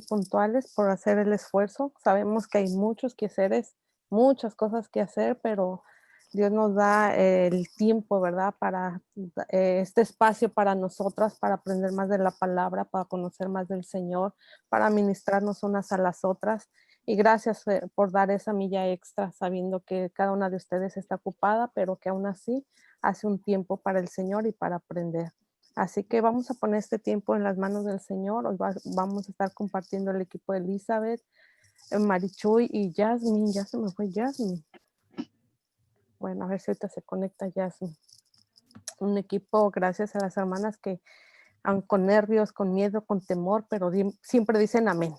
puntuales por hacer el esfuerzo. Sabemos que hay muchos quehaceres, muchas cosas que hacer, pero Dios nos da el tiempo, ¿verdad? Para este espacio para nosotras, para aprender más de la palabra, para conocer más del Señor, para ministrarnos unas a las otras. Y gracias por dar esa milla extra, sabiendo que cada una de ustedes está ocupada, pero que aún así hace un tiempo para el Señor y para aprender. Así que vamos a poner este tiempo en las manos del Señor. Hoy vamos a estar compartiendo el equipo de Elizabeth, Marichuy y Jasmine. Ya se me fue Jasmine. Bueno, a ver si ahorita se conecta Jasmine. Un equipo, gracias a las hermanas que, aun con nervios, con miedo, con temor, pero siempre dicen amén,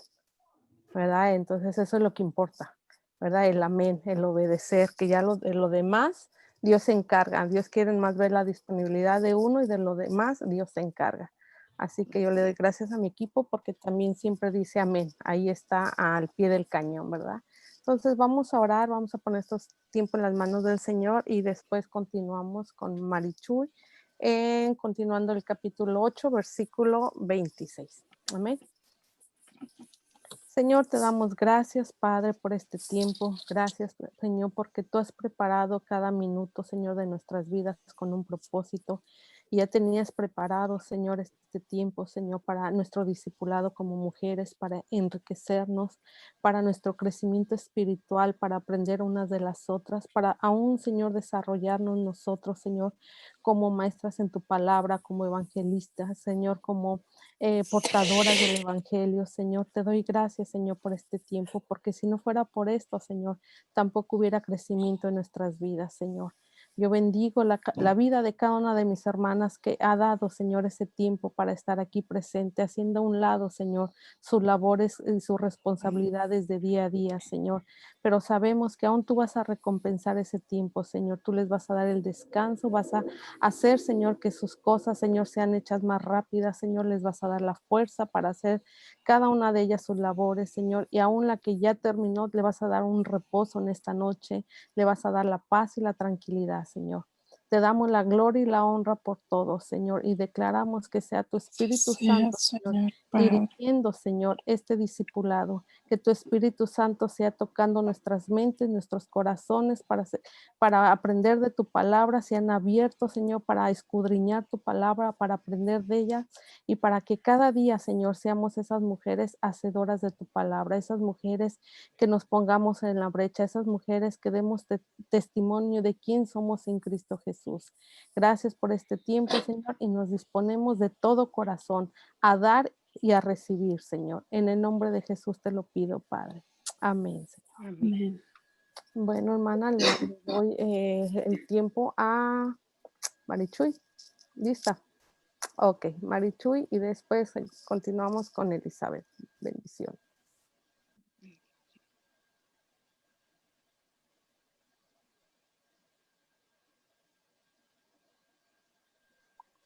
¿verdad? Entonces eso es lo que importa, ¿verdad? El amén, el obedecer, que ya lo demás Dios se encarga. Dios quiere más ver la disponibilidad de uno y de lo demás Dios se encarga. Así que yo le doy gracias a mi equipo porque también siempre dice amén. Ahí está al pie del cañón, ¿verdad? Entonces vamos a orar, vamos a poner estos tiempos en las manos del Señor y después continuamos con Marichuy, continuando el capítulo 8, versículo 26. Amén. Señor, te damos gracias, Padre, por este tiempo. Gracias, Señor, porque tú has preparado cada minuto, Señor, de nuestras vidas con un propósito. Y ya tenías preparado, Señor, este tiempo, Señor, para nuestro discipulado como mujeres, para enriquecernos, para nuestro crecimiento espiritual, para aprender unas de las otras, para aún, Señor, desarrollarnos nosotros, Señor, como maestras en tu palabra, como evangelistas, Señor, como portadoras del Evangelio, Señor. Te doy gracias, Señor, por este tiempo, porque si no fuera por esto, Señor, tampoco hubiera crecimiento en nuestras vidas, Señor. Yo bendigo la vida de cada una de mis hermanas que ha dado, Señor, ese tiempo para estar aquí presente, haciendo a un lado, Señor, sus labores y sus responsabilidades de día a día, Señor. Pero sabemos que aún tú vas a recompensar ese tiempo, Señor. Tú les vas a dar el descanso, vas a hacer, Señor, que sus cosas, Señor, sean hechas más rápidas, Señor, les vas a dar la fuerza para hacer cada una de ellas sus labores, Señor, y aún la que ya terminó, le vas a dar un reposo en esta noche, le vas a dar la paz y la tranquilidad, Señor. Te damos la gloria y la honra por todo, Señor, y declaramos que sea tu Espíritu Sea, Santo, Señor, Señor Padre. dirigiendo, Señor, este discipulado, que tu Espíritu Santo sea tocando nuestras mentes, nuestros corazones para aprender de tu palabra, sean abiertos, Señor, para escudriñar tu palabra, para aprender de ella y para que cada día, Señor, seamos esas mujeres hacedoras de tu palabra, esas mujeres que nos pongamos en la brecha, esas mujeres que demos testimonio de quién somos en Cristo Jesús. Gracias por este tiempo, Señor, y nos disponemos de todo corazón a dar y a recibir, Señor. En el nombre de Jesús te lo pido, Padre. Amén, Señor. Amén. Amén. Bueno, hermana, le doy el tiempo a Marichuy. ¿Lista? Ok, Marichuy y después continuamos con Elizabeth. Bendición.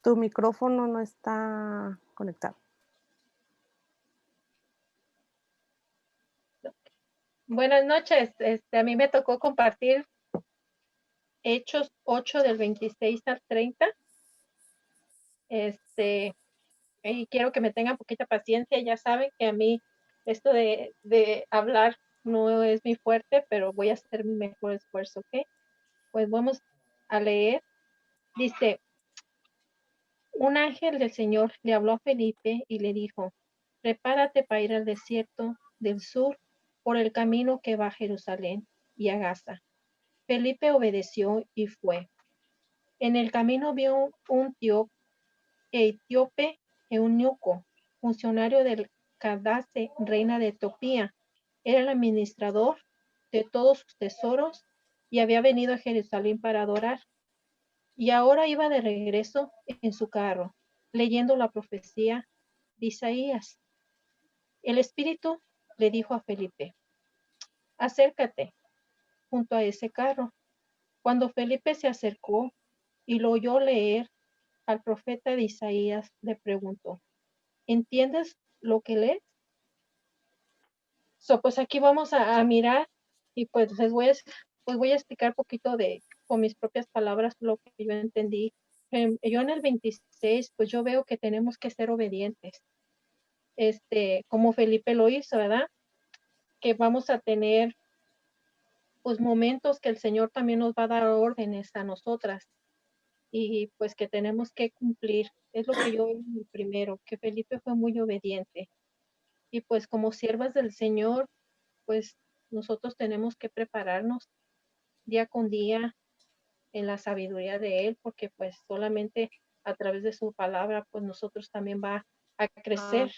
Tu micrófono no está conectado. Buenas noches. A mí me tocó compartir Hechos 8 del 26 al 30. Y quiero que me tengan poquita paciencia. Ya saben que a mí esto de hablar no es mi fuerte, pero voy a hacer mi mejor esfuerzo, ¿ok? Pues vamos a leer. Dice, un ángel del Señor le habló a Felipe y le dijo, prepárate para ir al desierto del sur por el camino que va a Jerusalén y a Gaza. Felipe obedeció y fue. En el camino vio un etíope eunuco, funcionario del Candace, reina de Etiopía. Era el administrador de todos sus tesoros y había venido a Jerusalén para adorar. Y ahora iba de regreso en su carro, leyendo la profecía de Isaías. El Espíritu le dijo a Felipe, acércate junto a ese carro. Cuando Felipe se acercó y lo oyó leer al profeta de Isaías, le preguntó, ¿entiendes lo que lees? Pues aquí vamos a mirar y pues voy a explicar un poquito con mis propias palabras lo que yo entendí. Yo en el 26, pues yo veo que tenemos que ser obedientes. como Felipe lo hizo, ¿verdad? Que vamos a tener pues momentos que el Señor también nos va a dar órdenes a nosotras y pues que tenemos que cumplir. Es lo que yo veo en el primero, que Felipe fue muy obediente. Y pues como siervas del Señor, pues nosotros tenemos que prepararnos día con día en la sabiduría de Él, porque pues solamente a través de su palabra, pues nosotros también va a crecer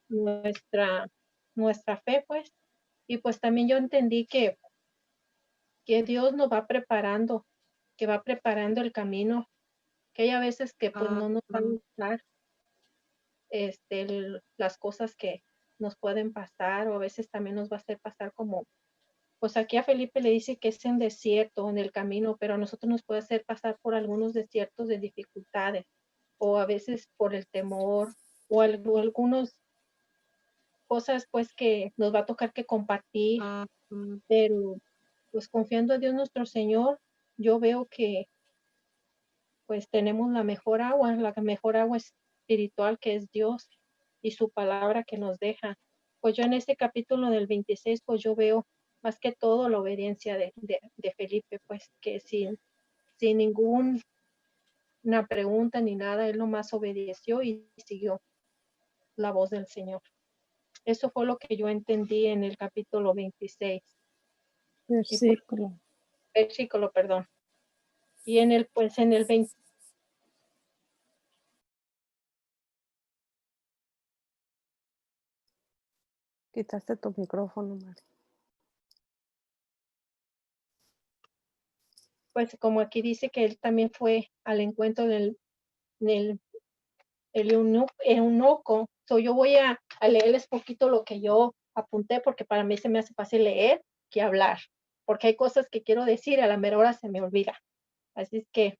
nuestra, nuestra fe, pues. Y pues también yo entendí que Dios nos va preparando, que va preparando el camino, que hay a veces que pues no nos va a gustar las cosas que nos pueden pasar, o a veces también nos va a hacer pasar como, pues aquí a Felipe le dice que es en desierto, en el camino, pero a nosotros nos puede hacer pasar por algunos desiertos de dificultades, o a veces por el temor, o algunas cosas pues que nos va a tocar que compartir, pero pues confiando a Dios nuestro Señor, yo veo que pues tenemos la mejor agua espiritual que es Dios y su palabra que nos deja. Pues yo en este capítulo del 26, pues yo veo más que todo la obediencia de Felipe, pues que sin ninguna pregunta ni nada, él nomás obedeció y siguió la voz del Señor. Eso fue lo que yo entendí en el capítulo 26. Y pues, versículo, perdón. Y en el 20, Quitaste tu micrófono, Mari. pues como aquí dice que él también fue al encuentro del el eunuco. So, yo voy a leerles poquito lo que yo apunté porque para mí se me hace fácil leer que hablar, porque hay cosas que quiero decir y a la mera hora se me olvida. Así es que,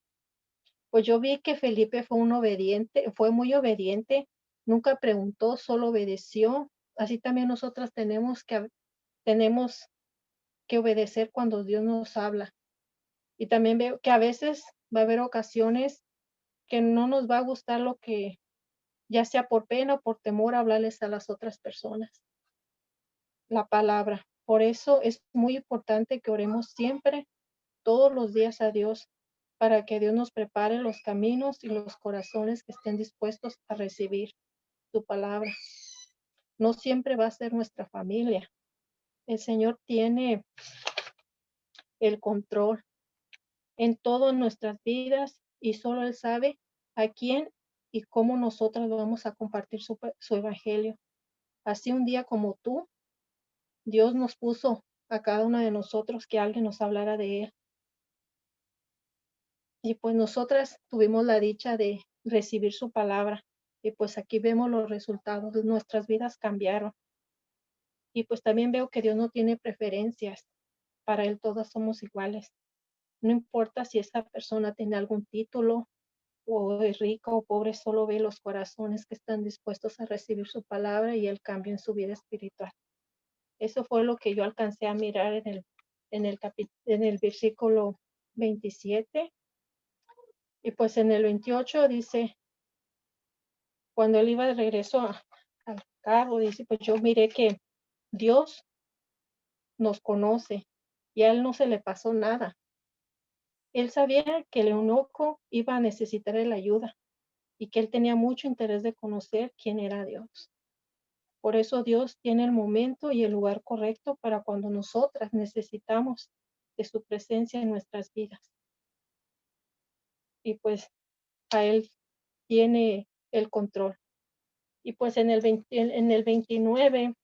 pues yo vi que Felipe fue fue muy obediente, nunca preguntó, solo obedeció. Así también nosotras tenemos que obedecer cuando Dios nos habla. Y también veo que a veces va a haber ocasiones que no nos va a gustar lo que, ya sea por pena o por temor a hablarles a las otras personas, la palabra. Por eso es muy importante que oremos siempre, todos los días a Dios, para que Dios nos prepare los caminos y los corazones que estén dispuestos a recibir su palabra. No siempre va a ser nuestra familia. El Señor tiene el control en todas nuestras vidas y solo Él sabe a quién y cómo nosotros vamos a compartir su evangelio. Así un día como tú, Dios nos puso a cada uno de nosotros que alguien nos hablara de Él. Y pues nosotras tuvimos la dicha de recibir su palabra. Y pues aquí vemos los resultados. Nuestras vidas cambiaron. Y pues también veo que Dios no tiene preferencias. Para Él todas somos iguales. No importa si esa persona tiene algún título o es rica o pobre, solo ve los corazones que están dispuestos a recibir su palabra y el cambio en su vida espiritual. Eso fue lo que yo alcancé a mirar en el versículo 27. Y pues en el 28 dice, cuando él iba de regreso al carro, dice, pues yo miré que Dios nos conoce y a él no se le pasó nada. Él sabía que el eunuco iba a necesitar la ayuda y que él tenía mucho interés de conocer quién era Dios. Por eso Dios tiene el momento y el lugar correcto para cuando nosotras necesitamos de su presencia en nuestras vidas. Y pues a Él tiene el control. Y pues en el 29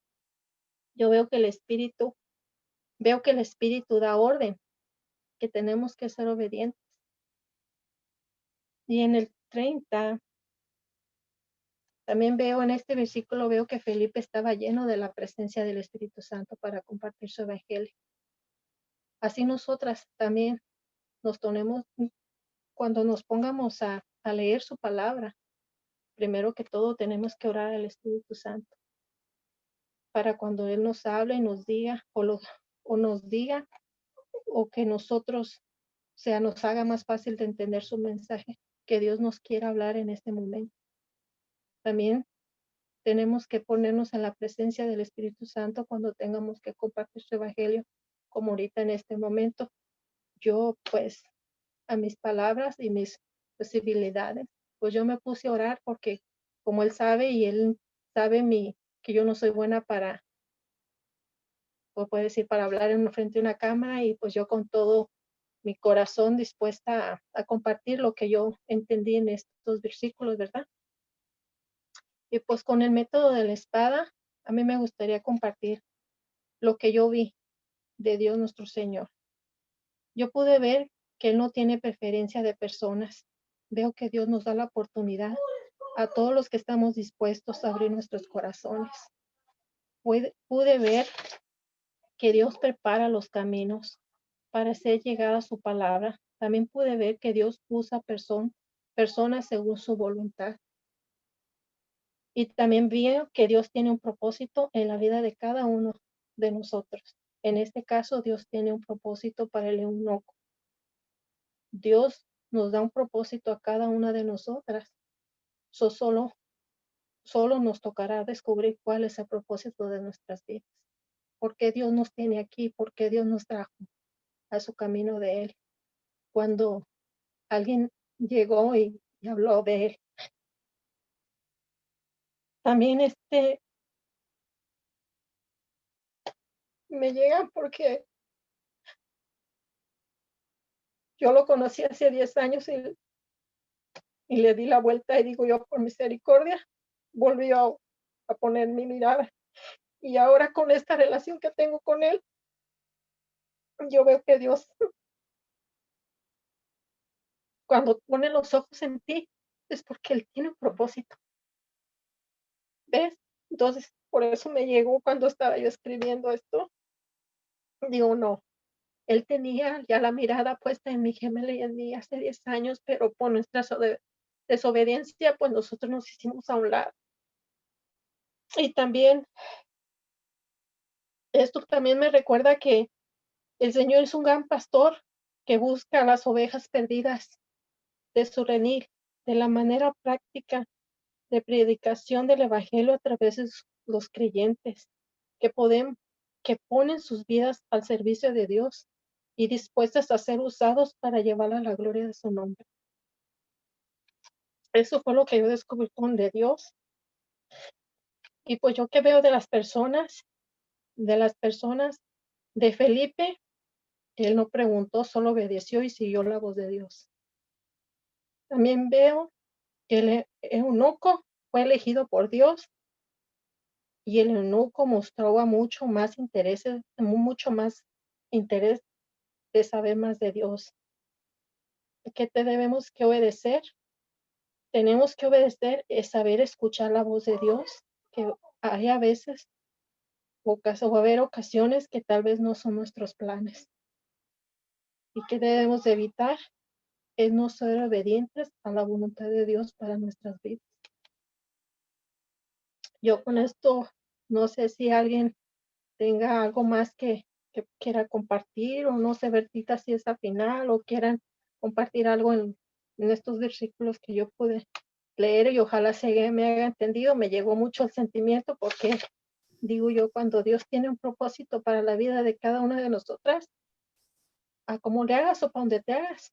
yo veo que el Espíritu da orden, que tenemos que ser obedientes. Y en el 30 también veo en este versículo, veo que Felipe estaba lleno de la presencia del Espíritu Santo para compartir su evangelio. Así nosotras también nos tomemos, cuando nos pongamos a leer su palabra, primero que todo tenemos que orar al Espíritu Santo para cuando Él nos hable y nos diga o nos diga o que nosotros, nos haga más fácil de entender su mensaje que Dios nos quiera hablar en este momento. También tenemos que ponernos en la presencia del Espíritu Santo cuando tengamos que compartir su evangelio, como ahorita en este momento. Yo, pues, a mis palabras y mis posibilidades, pues yo me puse a orar porque como él sabe y él sabe que yo no soy buena para, o puede decir, para hablar frente a una cámara, y pues yo con todo mi corazón dispuesta a compartir lo que yo entendí en estos versículos, ¿verdad? Y pues con el método de la espada, a mí me gustaría compartir lo que yo vi de Dios nuestro Señor. Yo pude ver que Él no tiene preferencia de personas. Veo que Dios nos da la oportunidad a todos los que estamos dispuestos a abrir nuestros corazones. Pude ver que Dios prepara los caminos para hacer llegar a su palabra. También pude ver que Dios usa personas según su voluntad. Y también vi que Dios tiene un propósito en la vida de cada uno de nosotros. En este caso, Dios tiene un propósito para el eunuco. Dios nos da un propósito a cada una de nosotras. Solo nos tocará descubrir cuál es el propósito de nuestras vidas. ¿Por qué Dios nos tiene aquí? ¿Por qué Dios nos trajo a su camino de Él? Cuando alguien llegó y habló de Él. También me llega porque yo lo conocí hace 10 años y le di la vuelta y digo yo, por misericordia, volvió a poner mi mirada. Y ahora con esta relación que tengo con Él, yo veo que Dios, cuando pone los ojos en ti, es porque Él tiene un propósito. ¿Ves? Entonces, por eso me llegó cuando estaba yo escribiendo esto. Digo, no, Él tenía ya la mirada puesta en mi gemela y en mí hace 10 años, pero por nuestra desobediencia, pues nosotros nos hicimos a un lado. Y también, esto también me recuerda que el Señor es un gran pastor que busca las ovejas perdidas de su redil, de la manera práctica de predicación del evangelio a través de los creyentes que ponen sus vidas al servicio de Dios y dispuestas a ser usados para llevar a la gloria de su nombre. Eso fue lo que yo descubrí con de Dios. Y pues yo que veo de las personas de Felipe, él no preguntó, solo obedeció y siguió la voz de Dios. También veo que el eunuco fue elegido por Dios y el eunuco mostraba mucho más interés de saber más de Dios. ¿Qué te debemos que obedecer? Tenemos que obedecer es saber escuchar la voz de Dios, que hay a veces o va a haber ocasiones que tal vez no son nuestros planes. Y que debemos de evitar es no ser obedientes a la voluntad de Dios para nuestras vidas. Yo con esto no sé si alguien tenga algo más que quiera compartir, o no sé, Bertita, si es al final o quieran compartir algo en estos versículos que yo pude leer, y ojalá me haya entendido. Me llegó mucho el sentimiento porque digo yo, cuando Dios tiene un propósito para la vida de cada una de nosotras, a como le hagas o para donde te hagas,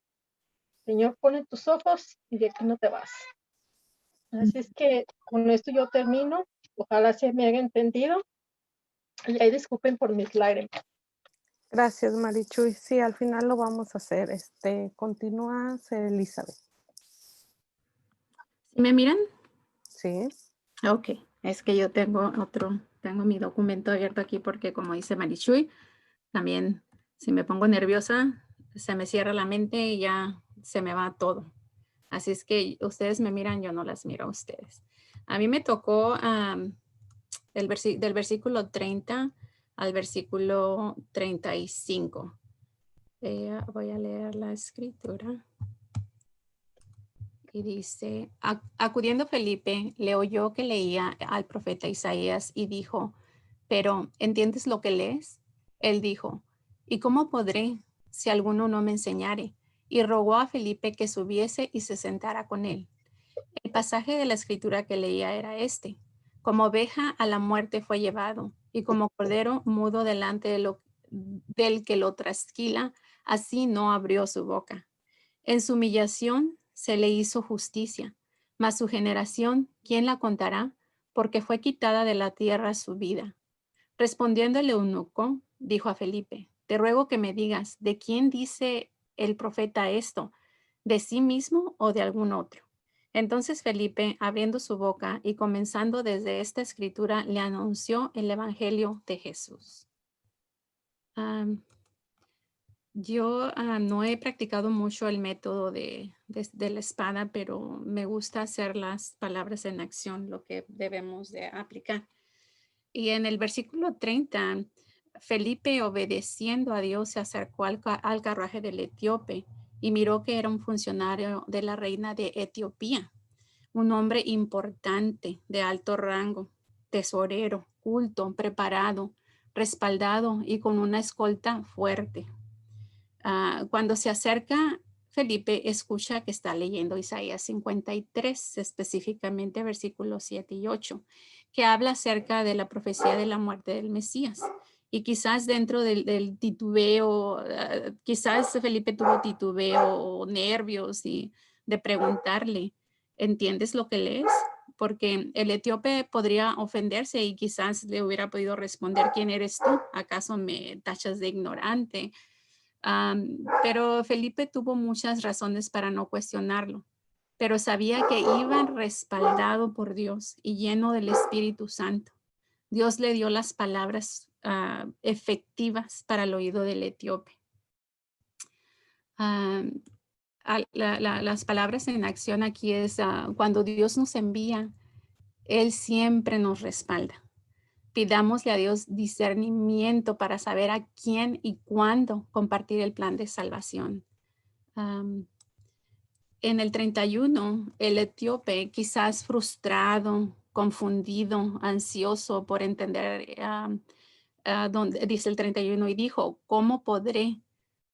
Señor, pone tus ojos y de aquí no te vas. Así es que con esto yo termino. Ojalá se me haya entendido. Y ahí disculpen por mis lágrimas. Gracias, Marichuy. Sí, al final lo vamos a hacer. Continúa, Elizabeth. ¿Sí me miran? Sí. Ok, es que yo tengo mi documento abierto aquí porque como dice Marichuy, también si me pongo nerviosa, se me cierra la mente y ya se me va todo. Así es que ustedes me miran, yo no las miro a ustedes. A mí me tocó del versículo 30 al versículo 35. Voy a leer la escritura. Y dice, acudiendo Felipe, le oyó que leía al profeta Isaías y dijo, pero ¿entiendes lo que lees? Él dijo, ¿y cómo podré si alguno no me enseñare? Y rogó a Felipe que subiese y se sentara con él. El pasaje de la escritura que leía era este. Como oveja a la muerte fue llevado, y como cordero mudo delante del que lo trasquila, así no abrió su boca. En su humillación se le hizo justicia, mas su generación, ¿quién la contará? Porque fue quitada de la tierra su vida. Respondiendo el eunuco, dijo a Felipe, te ruego que me digas, ¿de quién dice el profeta esto? ¿De sí mismo o de algún otro? Entonces Felipe, abriendo su boca y comenzando desde esta escritura, le anunció el evangelio de Jesús. Yo no he practicado mucho el método de la espada, pero me gusta hacer las palabras en acción, lo que debemos de aplicar. Y en el versículo 30, Felipe, obedeciendo a Dios, se acercó al carruaje del etíope y miró que era un funcionario de la reina de Etiopía, un hombre importante, de alto rango, tesorero, culto, preparado, respaldado y con una escolta fuerte. Cuando se acerca, Felipe escucha que está leyendo Isaías 53, específicamente versículos 7 y 8, que habla acerca de la profecía de la muerte del Mesías. Y quizás dentro del titubeo, quizás Felipe tuvo titubeo o nervios y de preguntarle, ¿entiendes lo que lees? Porque el etíope podría ofenderse y quizás le hubiera podido responder, ¿quién eres tú? ¿Acaso me tachas de ignorante? Pero Felipe tuvo muchas razones para no cuestionarlo, pero sabía que iba respaldado por Dios y lleno del Espíritu Santo. Dios le dio las palabras efectivas para el oído del etíope. Las palabras en acción aquí es cuando Dios nos envía, Él siempre nos respalda. Pidámosle a Dios discernimiento para saber a quién y cuándo compartir el plan de salvación. En el 31, el etíope, quizás frustrado, confundido, ansioso por entender, donde dice el 31, y dijo, ¿cómo podré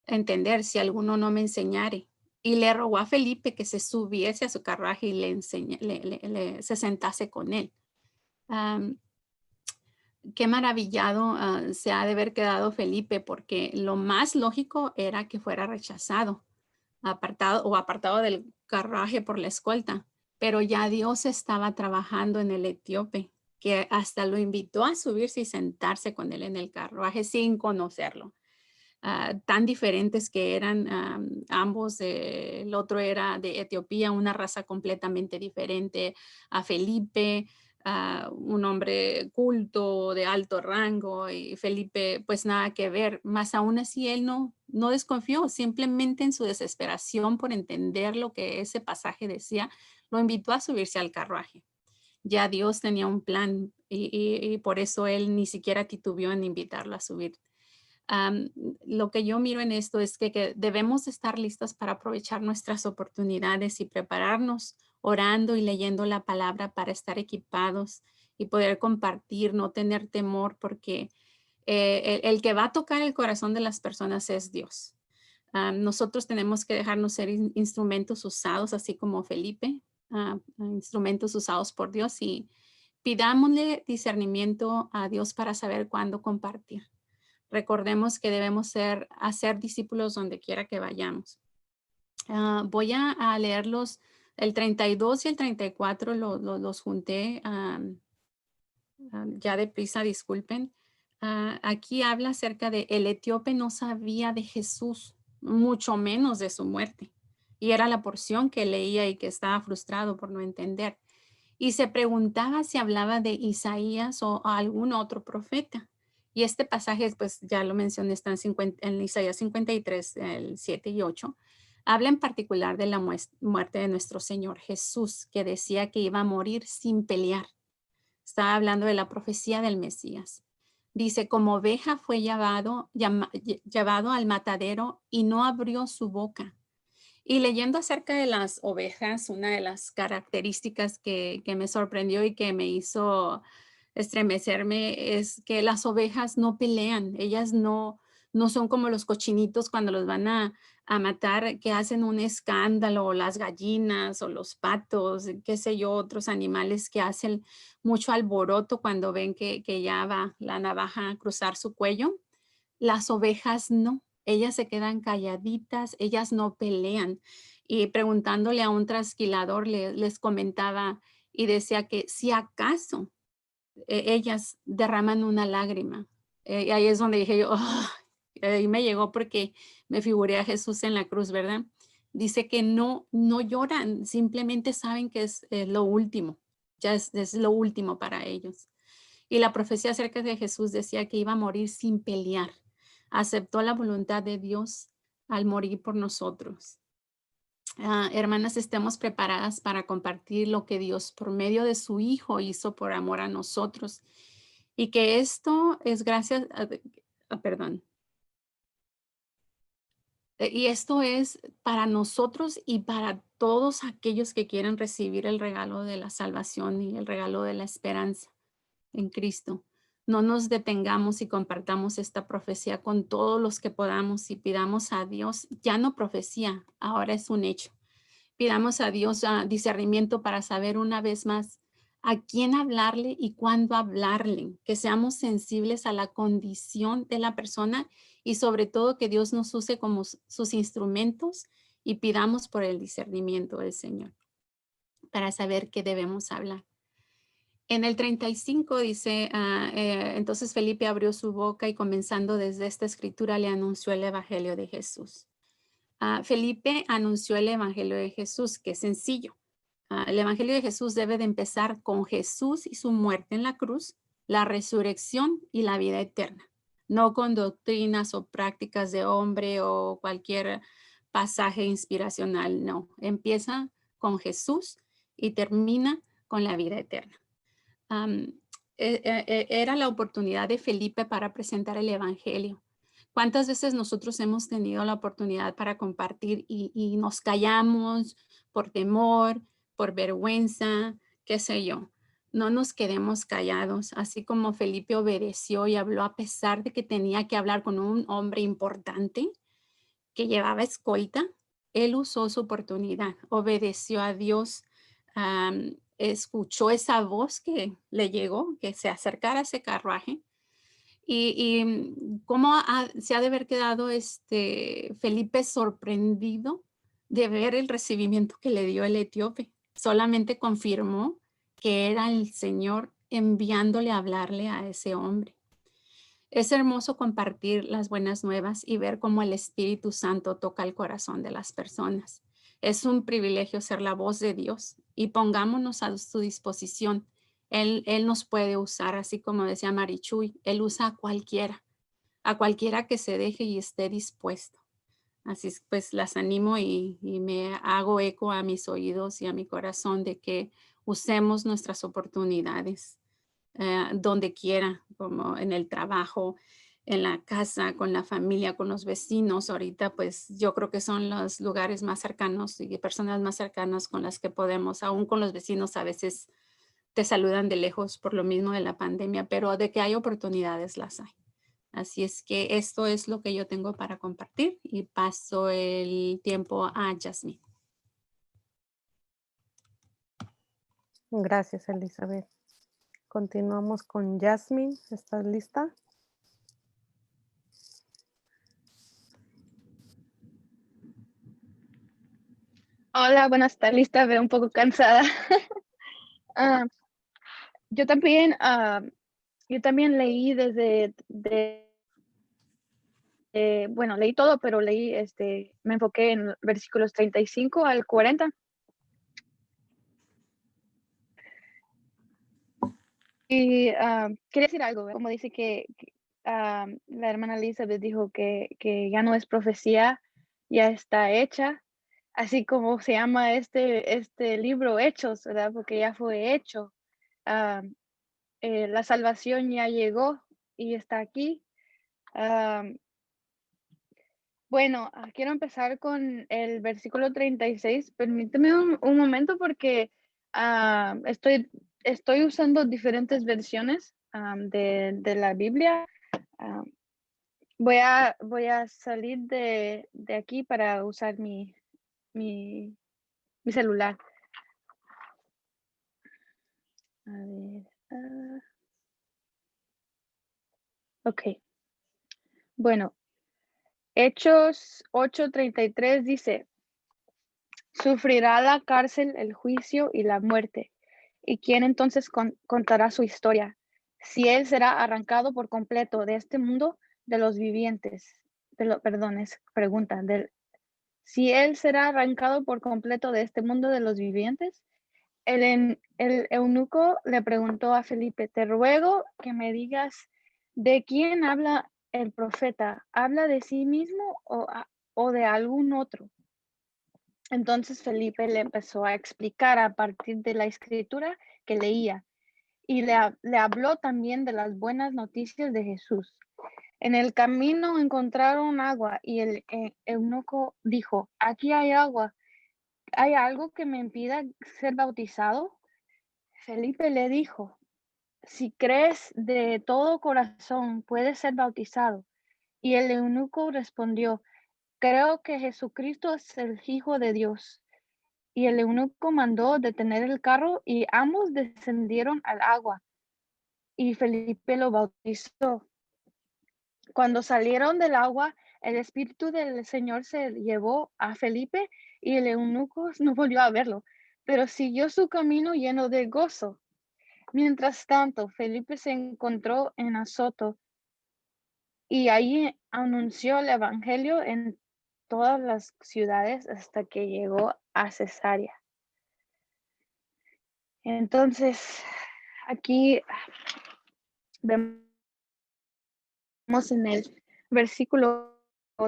entender si alguno no me enseñare? Y le rogó a Felipe que se subiese a su carruaje y se sentase con él. Qué maravillado se ha de haber quedado Felipe, porque lo más lógico era que fuera rechazado, apartado del carruaje por la escolta, pero ya Dios estaba trabajando en el etíope, que hasta lo invitó a subirse y sentarse con él en el carruaje sin conocerlo. Tan diferentes que eran ambos, el otro era de Etiopía, una raza completamente diferente a Felipe, un hombre culto de alto rango, y Felipe pues nada que ver, más aún así él no desconfió, simplemente en su desesperación por entender lo que ese pasaje decía, lo invitó a subirse al carruaje. Ya Dios tenía un plan y por eso él ni siquiera titubeó en invitarlo a subir. Lo que yo miro en esto es que debemos estar listos para aprovechar nuestras oportunidades y prepararnos orando y leyendo la palabra para estar equipados y poder compartir, no tener temor, porque el que va a tocar el corazón de las personas es Dios. Nosotros tenemos que dejarnos ser instrumentos usados, así como Felipe, instrumentos usados por Dios, y pidámosle discernimiento a Dios para saber cuándo compartir. Recordemos que debemos hacer discípulos donde quiera que vayamos. Voy a leerlos, el 32 y el 34 los junté ya deprisa, disculpen. Aquí habla acerca de el etíope no sabía de Jesús, mucho menos de su muerte. Y era la porción que leía y que estaba frustrado por no entender. Y se preguntaba si hablaba de Isaías o algún otro profeta. Y este pasaje, pues ya lo mencioné, está en Isaías 53, el 7 y 8. Habla en particular de la muerte de nuestro Señor Jesús, que decía que iba a morir sin pelear. Estaba hablando de la profecía del Mesías. Dice, como oveja fue llevado al matadero y no abrió su boca. Y leyendo acerca de las ovejas, una de las características que me sorprendió y que me hizo estremecerme es que las ovejas no pelean, ellas no no son como los cochinitos cuando los van a matar, que hacen un escándalo, o las gallinas o los patos, qué sé yo, otros animales que hacen mucho alboroto cuando ven que ya va la navaja a cruzar su cuello. Las ovejas no, ellas se quedan calladitas, ellas no pelean. Y preguntándole a un trasquilador, les comentaba y decía que si acaso ellas derraman una lágrima. Y ahí es donde dije yo, "Ah", ahí me llegó porque me figuré a Jesús en la cruz, ¿verdad? Dice que no lloran, simplemente saben que es lo último, ya es lo último para ellos. Y la profecía acerca de Jesús decía que iba a morir sin pelear. Aceptó la voluntad de Dios al morir por nosotros. Hermanas, estemos preparadas para compartir lo que Dios por medio de su Hijo hizo por amor a nosotros. Y que esto es gracias perdón. Y esto es para nosotros y para todos aquellos que quieren recibir el regalo de la salvación y el regalo de la esperanza en Cristo. No nos detengamos y compartamos esta profecía con todos los que podamos y pidamos a Dios, ya no profecía, ahora es un hecho. Pidamos a Dios discernimiento para saber una vez más a quién hablarle y cuándo hablarle, que seamos sensibles a la condición de la persona y sobre todo que Dios nos use como sus instrumentos y pidamos por el discernimiento del Señor para saber qué debemos hablar. En el 35 dice, entonces Felipe abrió su boca y comenzando desde esta escritura le anunció el evangelio de Jesús. Felipe anunció el evangelio de Jesús, que es sencillo. El evangelio de Jesús debe de empezar con Jesús y su muerte en la cruz, la resurrección y la vida eterna, no con doctrinas o prácticas de hombre o cualquier pasaje inspiracional, no. Empieza con Jesús y termina con la vida eterna. Era la oportunidad de Felipe para presentar el evangelio. ¿Cuántas veces nosotros hemos tenido la oportunidad para compartir y nos callamos por temor, por vergüenza, qué sé yo? No nos quedemos callados, así como Felipe obedeció y habló a pesar de que tenía que hablar con un hombre importante que llevaba escolta. Él usó su oportunidad, obedeció a Dios, escuchó esa voz que le llegó, que se acercara a ese carruaje. Y cómo se ha de haber quedado Felipe sorprendido de ver el recibimiento que le dio el etíope. Solamente confirmó que era el Señor enviándole a hablarle a ese hombre. Es hermoso compartir las buenas nuevas y ver cómo el Espíritu Santo toca el corazón de las personas. Es un privilegio ser la voz de Dios y pongámonos a su disposición. Él nos puede usar, así como decía Marichuy, Él usa a cualquiera que se deje y esté dispuesto. Así es, pues las animo y me hago eco a mis oídos y a mi corazón de que usemos nuestras oportunidades donde quiera, como en el trabajo, en la casa, con la familia, con los vecinos. Ahorita, pues yo creo que son los lugares más cercanos y personas más cercanas con las que podemos, aún con los vecinos a veces te saludan de lejos por lo mismo de la pandemia, pero de que hay oportunidades las hay. Así es que esto es lo que yo tengo para compartir y paso el tiempo a Jasmine. Gracias, Elizabeth. Continuamos con Jasmine. ¿Estás lista? Hola, buenas tardes, lista, veo un poco cansada. Ah, yo también leí bueno, leí todo, pero me enfoqué en versículos 35 al 40. Y quería decir algo, como dice que la hermana Elizabeth dijo que ya no es profecía, ya está hecha, así como se llama este libro Hechos, ¿verdad? Porque ya fue hecho. La salvación ya llegó y está aquí. Bueno, quiero empezar con el versículo 36. Permíteme un momento porque estoy usando diferentes versiones de la Biblia. Voy a salir de aquí para usar mi celular. A ver. Ok. Bueno, Hechos 8:33 dice, sufrirá la cárcel, el juicio y la muerte. ¿Y quién entonces contará su historia? Si él será arrancado por completo de este mundo de los vivientes. Perdón, es pregunta. Si él será arrancado por completo de este mundo de los vivientes. El eunuco le preguntó a Felipe, te ruego que me digas de quién habla el profeta. ¿Habla de sí mismo o de algún otro? Entonces Felipe le empezó a explicar a partir de la escritura que leía y le habló también de las buenas noticias de Jesús. En el camino encontraron agua y el eunuco dijo, aquí hay agua. ¿Hay algo que me impida ser bautizado? Felipe le dijo, si crees de todo corazón, puedes ser bautizado. Y el eunuco respondió, creo que Jesucristo es el Hijo de Dios. Y el eunuco mandó detener el carro y ambos descendieron al agua. Y Felipe lo bautizó. Cuando salieron del agua, el Espíritu del Señor se llevó a Felipe y el eunuco no volvió a verlo, pero siguió su camino lleno de gozo. Mientras tanto, Felipe se encontró en Azoto y allí anunció el evangelio en todas las ciudades hasta que llegó a Cesarea. Entonces, aquí vemos en el versículo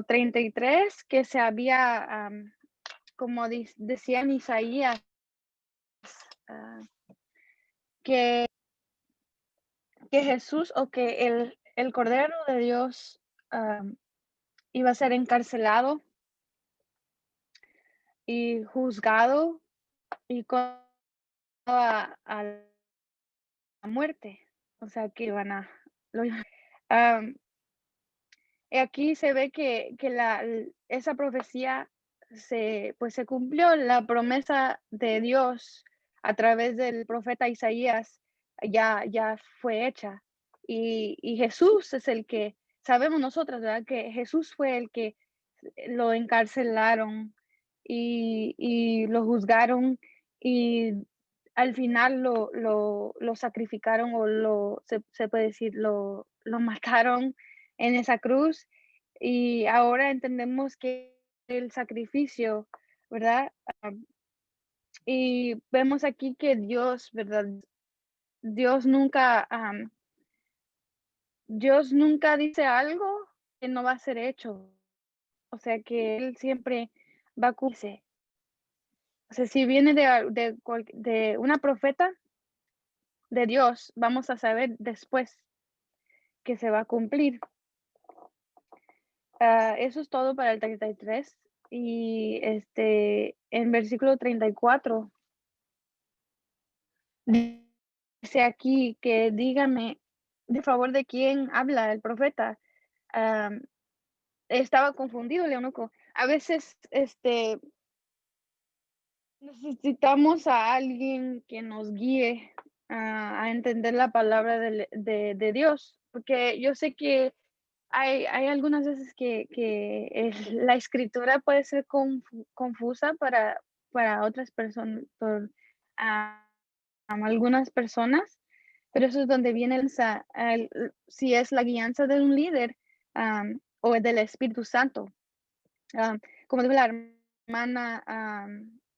33 que se había, como decía en Isaías, que Jesús o que el Cordero de Dios iba a ser encarcelado y juzgado y a la muerte. O sea, que iban a... aquí se ve que esa profecía se cumplió, la promesa de Dios a través del profeta Isaías ya fue hecha. Y Jesús es el que, sabemos nosotros, ¿verdad? Que Jesús fue el que lo encarcelaron y lo juzgaron y al final lo sacrificaron o se puede decir, lo mataron en esa cruz y ahora entendemos que el sacrificio, ¿verdad? Y vemos aquí que Dios, ¿verdad? Dios nunca, Dios nunca dice algo que no va a ser hecho. O sea que Él siempre va a cumplirse. O sea, si viene de una profeta de Dios, vamos a saber después que se va a cumplir. Eso es todo para el 33. Y en versículo 34 dice aquí que dígame de favor de quién habla el profeta. Estaba confundido el eunuco. A veces necesitamos a alguien que nos guíe a entender la palabra de Dios, porque yo sé que hay algunas veces que la escritura puede ser confusa para otras personas, algunas personas, pero eso es donde viene si es la guianza de un líder o del Espíritu Santo. Como dijo la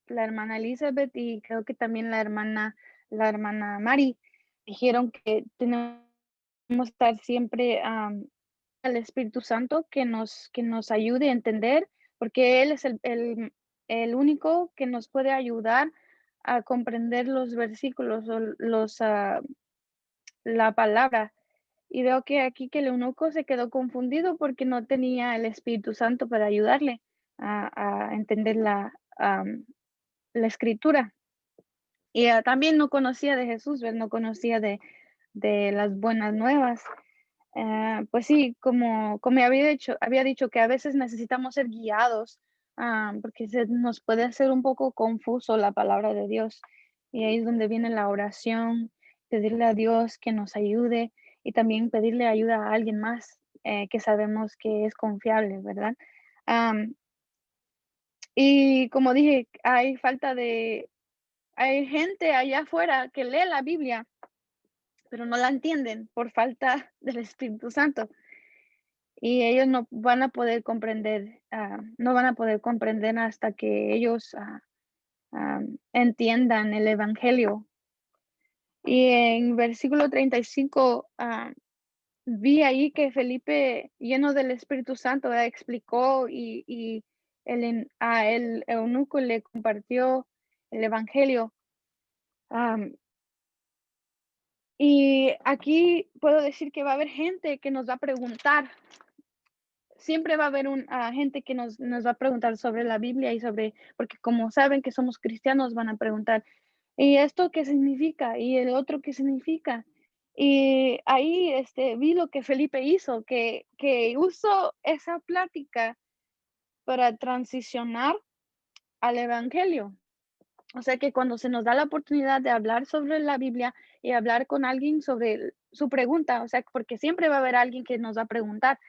hermana Elizabeth y creo que también la hermana Mari, dijeron que tenemos que estar siempre al Espíritu Santo que nos ayude a entender, porque Él es el único que nos puede ayudar a comprender los versículos o la palabra. Y veo que aquí que el eunuco se quedó confundido porque no tenía el Espíritu Santo para ayudarle a entender la escritura. Y también no conocía de Jesús, no conocía de las buenas nuevas. pues sí, como había dicho que a veces necesitamos ser guiados, porque se nos puede hacer un poco confuso la palabra de Dios. Y ahí es donde viene la oración, pedirle a Dios que nos ayude y también pedirle ayuda a alguien más que sabemos que es confiable, ¿verdad? Am, y como dije, hay gente allá afuera que lee la Biblia, pero no la entienden por falta del Espíritu Santo. Y ellos no van a poder comprender, no van a poder comprender hasta que ellos entiendan el Evangelio. Y en versículo 35, vi ahí que Felipe, lleno del Espíritu Santo, explicó y el eunuco le compartió el Evangelio. Y aquí puedo decir que va a haber gente que nos va a preguntar. Siempre va a haber gente que nos va a preguntar sobre la Biblia porque como saben que somos cristianos, van a preguntar, ¿y esto qué significa? ¿Y el otro qué significa? Y ahí vi lo que Felipe hizo, que usó esa plática para transicionar al Evangelio. O sea que cuando se nos da la oportunidad de hablar sobre la Biblia y hablar con alguien sobre su pregunta, o sea, porque siempre va a haber alguien que nos va a preguntar,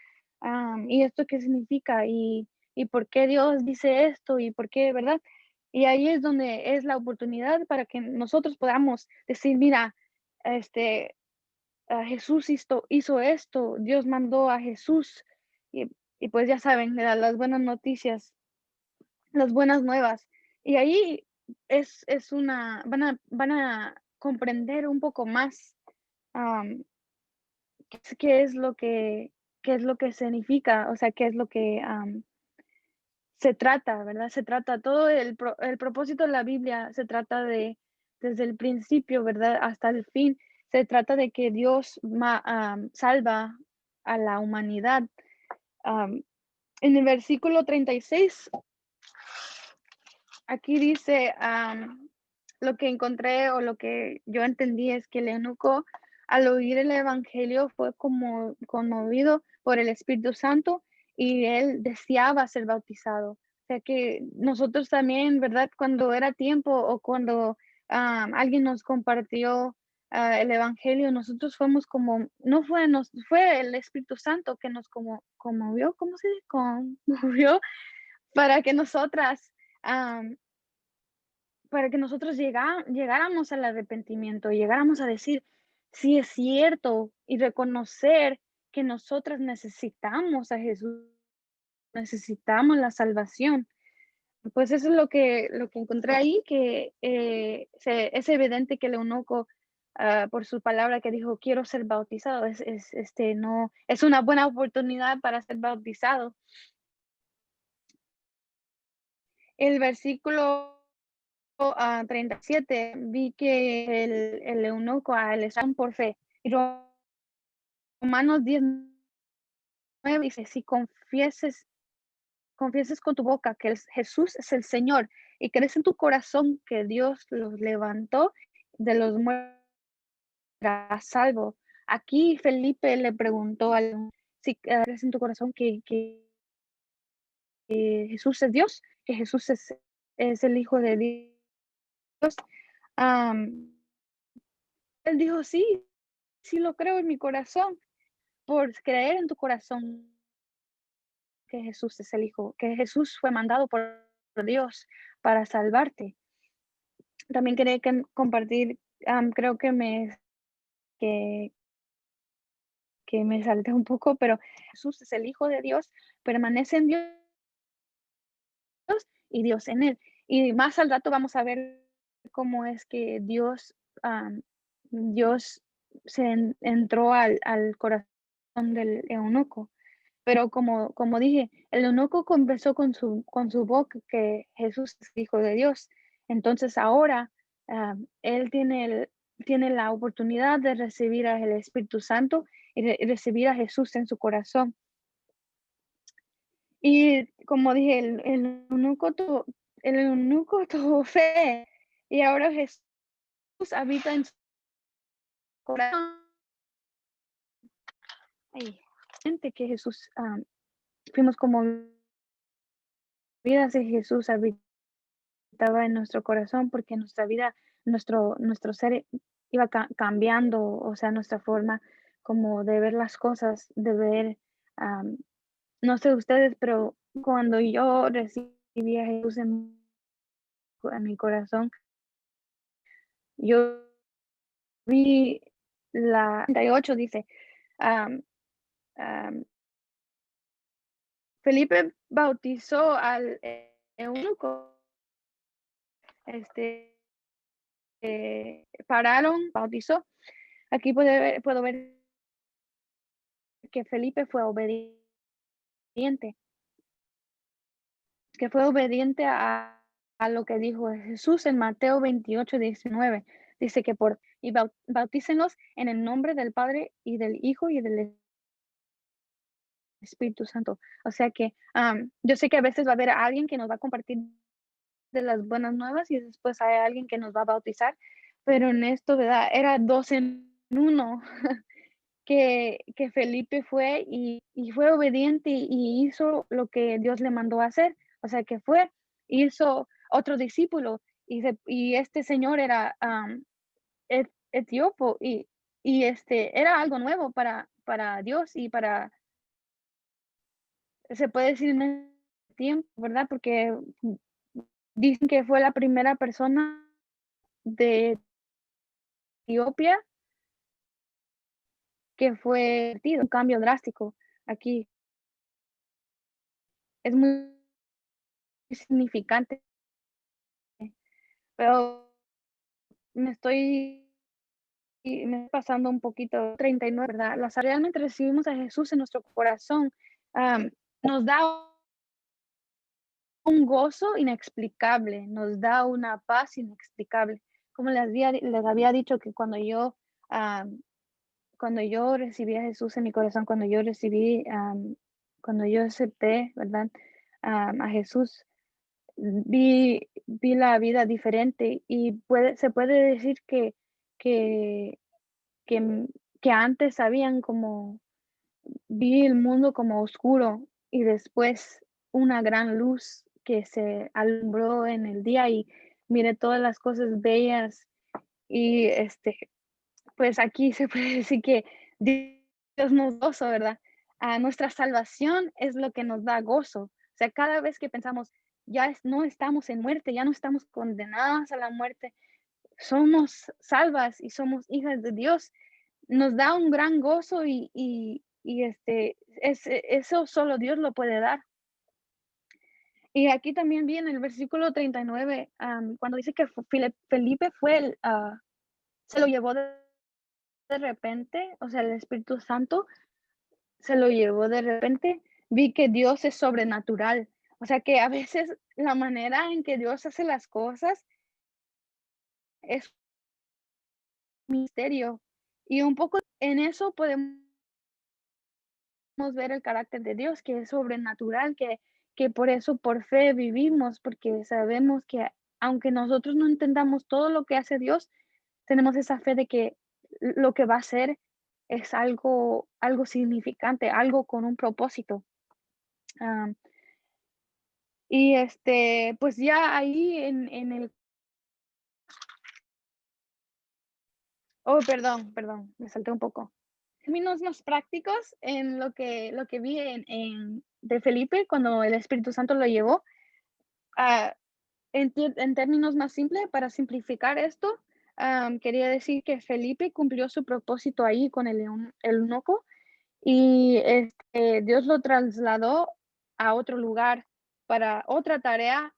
¿y esto qué significa? ¿Y por qué Dios dice esto? ¿Y por qué, verdad? Y ahí es donde es la oportunidad para que nosotros podamos decir, mira, este, Jesús hizo esto, Dios mandó a Jesús. Y, y pues ya saben, las buenas noticias, las buenas nuevas. Y ahí van a comprender un poco más am, qué es lo que significa, o sea, qué es lo que se trata, ¿verdad? Se trata todo el propósito de la Biblia, se trata desde el principio, ¿verdad? Hasta el fin, se trata de que Dios salva a la humanidad. Am, en el versículo 36 aquí dice, lo que encontré o lo que yo entendí es que el eunuco al oír el evangelio fue como conmovido por el Espíritu Santo y él deseaba ser bautizado. O sea que nosotros también, ¿verdad? Cuando era tiempo o cuando alguien nos compartió el evangelio, nosotros fuimos como, no fue, fue el Espíritu Santo que nos conmovió, ¿cómo se dice? Conmovió para que nosotras llegáramos al arrepentimiento, llegáramos a decir, sí es cierto, y reconocer que nosotras necesitamos a Jesús, necesitamos la salvación. Pues eso es lo que encontré ahí, que es evidente que el eunuco, por su palabra que dijo, quiero ser bautizado, no, es una buena oportunidad para ser bautizado. El versículo 37, vi que el eunuco le estaban por fe. Y Romanos 10:9 dice, si confieses con tu boca que Jesús es el Señor y crees en tu corazón que Dios los levantó de los muertos, serás salvo. Aquí Felipe le preguntó si crees en tu corazón que Jesús es Dios, que Jesús es el Hijo de Dios. Am, Él dijo, sí, sí lo creo en mi corazón, por creer en tu corazón que Jesús es el Hijo, que Jesús fue mandado por Dios para salvarte. También quería compartir, creo que, que me salté un poco, pero Jesús es el Hijo de Dios, permanece en Dios y Dios en él. Y más al rato vamos a ver cómo es que Dios entró al corazón del eunuco. Pero como dije, el eunuco confesó con su boca que Jesús es Hijo de Dios. Entonces ahora él tiene la oportunidad de recibir al Espíritu Santo y recibir a Jesús en su corazón. Y como dije, el eunuco tuvo fe y ahora Jesús habita en su corazón. Ay, gente que Jesús, fuimos como vidas de Jesús habitaba en nuestro corazón, porque nuestra vida, nuestro ser iba cambiando, o sea, nuestra forma como de ver las cosas, de ver, am, no sé ustedes, pero cuando yo recibí a Jesús en mi corazón, yo vi la 38 dice, am, am, Felipe bautizó al eunuco, este, pararon, bautizó. Aquí puedo ver que Felipe fue obediente, que fue obediente a lo que dijo Jesús en Mateo 28:19. Dice que bautícenlos en el nombre del Padre y del Hijo y del Espíritu Santo. O sea que yo sé que a veces va a haber alguien que nos va a compartir de las buenas nuevas y después hay alguien que nos va a bautizar, pero en esto, ¿verdad? Era dos en uno. Que Felipe fue y fue obediente y hizo lo que Dios le mandó a hacer. O sea, que fue, hizo otro discípulo y este señor era etíope y era algo nuevo para Dios y se puede decir en ese tiempo, ¿verdad? Porque dicen que fue la primera persona de Etiopía que fue un cambio drástico aquí. Es muy significante, pero me estoy pasando un poquito 39, ¿verdad? Realmente recibimos a Jesús en nuestro corazón, nos da un gozo inexplicable, nos da una paz inexplicable. Como les había dicho que cuando yo recibí a Jesús en mi corazón, cuando yo acepté, ¿verdad? A Jesús, vi la vida diferente y se puede decir que, que, m- que antes habían como, vi el mundo como oscuro y después una gran luz que se alumbró en el día y miré todas las cosas bellas y pues aquí se puede decir que Dios nos gozo, ¿verdad? Nuestra salvación es lo que nos da gozo. O sea, cada vez que pensamos, no estamos en muerte, ya no estamos condenadas a la muerte, somos salvas y somos hijas de Dios, nos da un gran gozo eso solo Dios lo puede dar. Y aquí también viene el versículo 39, cuando dice que Felipe se lo llevó de repente, o sea, el Espíritu Santo se lo llevó de repente, vi que Dios es sobrenatural. O sea, que a veces la manera en que Dios hace las cosas es un misterio. Y un poco en eso podemos ver el carácter de Dios, que es sobrenatural, que por eso por fe vivimos, porque sabemos que aunque nosotros no entendamos todo lo que hace Dios, tenemos esa fe de que lo que va a hacer es algo significante, algo con un propósito. Am, pues ya ahí en el oh, perdón, me salté un poco. Términos más prácticos en lo que vi de Felipe cuando el Espíritu Santo lo llevó, ah, en términos más simples, para simplificar esto, quería decir que Felipe cumplió su propósito ahí con el eunuco y, Dios lo trasladó a otro lugar para otra tarea,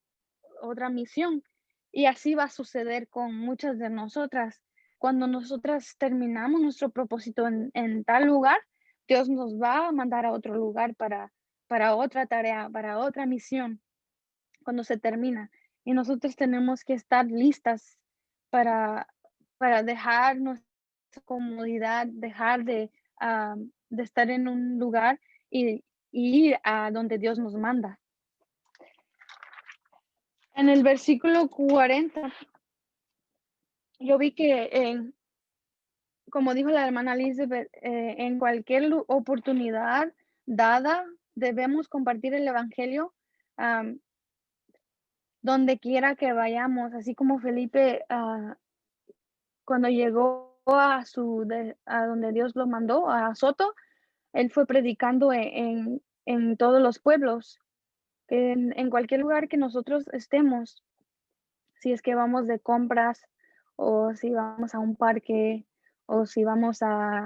otra misión. Y así va a suceder con muchas de nosotras. Cuando nosotras terminamos nuestro propósito en tal lugar, Dios nos va a mandar a otro lugar para otra tarea, para otra misión, cuando se termina. Y nosotros tenemos que estar listas para, para dejar nuestra comodidad, dejar de estar en un lugar y ir a donde Dios nos manda. En el versículo 40 yo vi que como dijo la hermana Elizabeth, en cualquier oportunidad dada, debemos compartir el evangelio am, donde quiera que vayamos, así como Felipe cuando llegó a donde Dios lo mandó, a Soto, él fue predicando en todos los pueblos, en cualquier lugar que nosotros estemos, si es que vamos de compras o si vamos a un parque o si vamos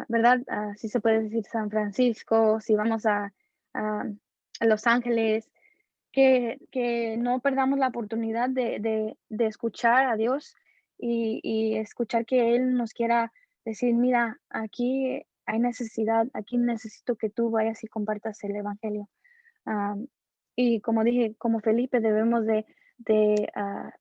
¿verdad? Si se puede decir San Francisco, si vamos a, a Los Ángeles, que no perdamos la oportunidad de escuchar a Dios y escuchar que Él nos quiera decir, mira, aquí hay necesidad, aquí necesito que tú vayas y compartas el Evangelio. Y como dije, como Felipe, debemos de, ah,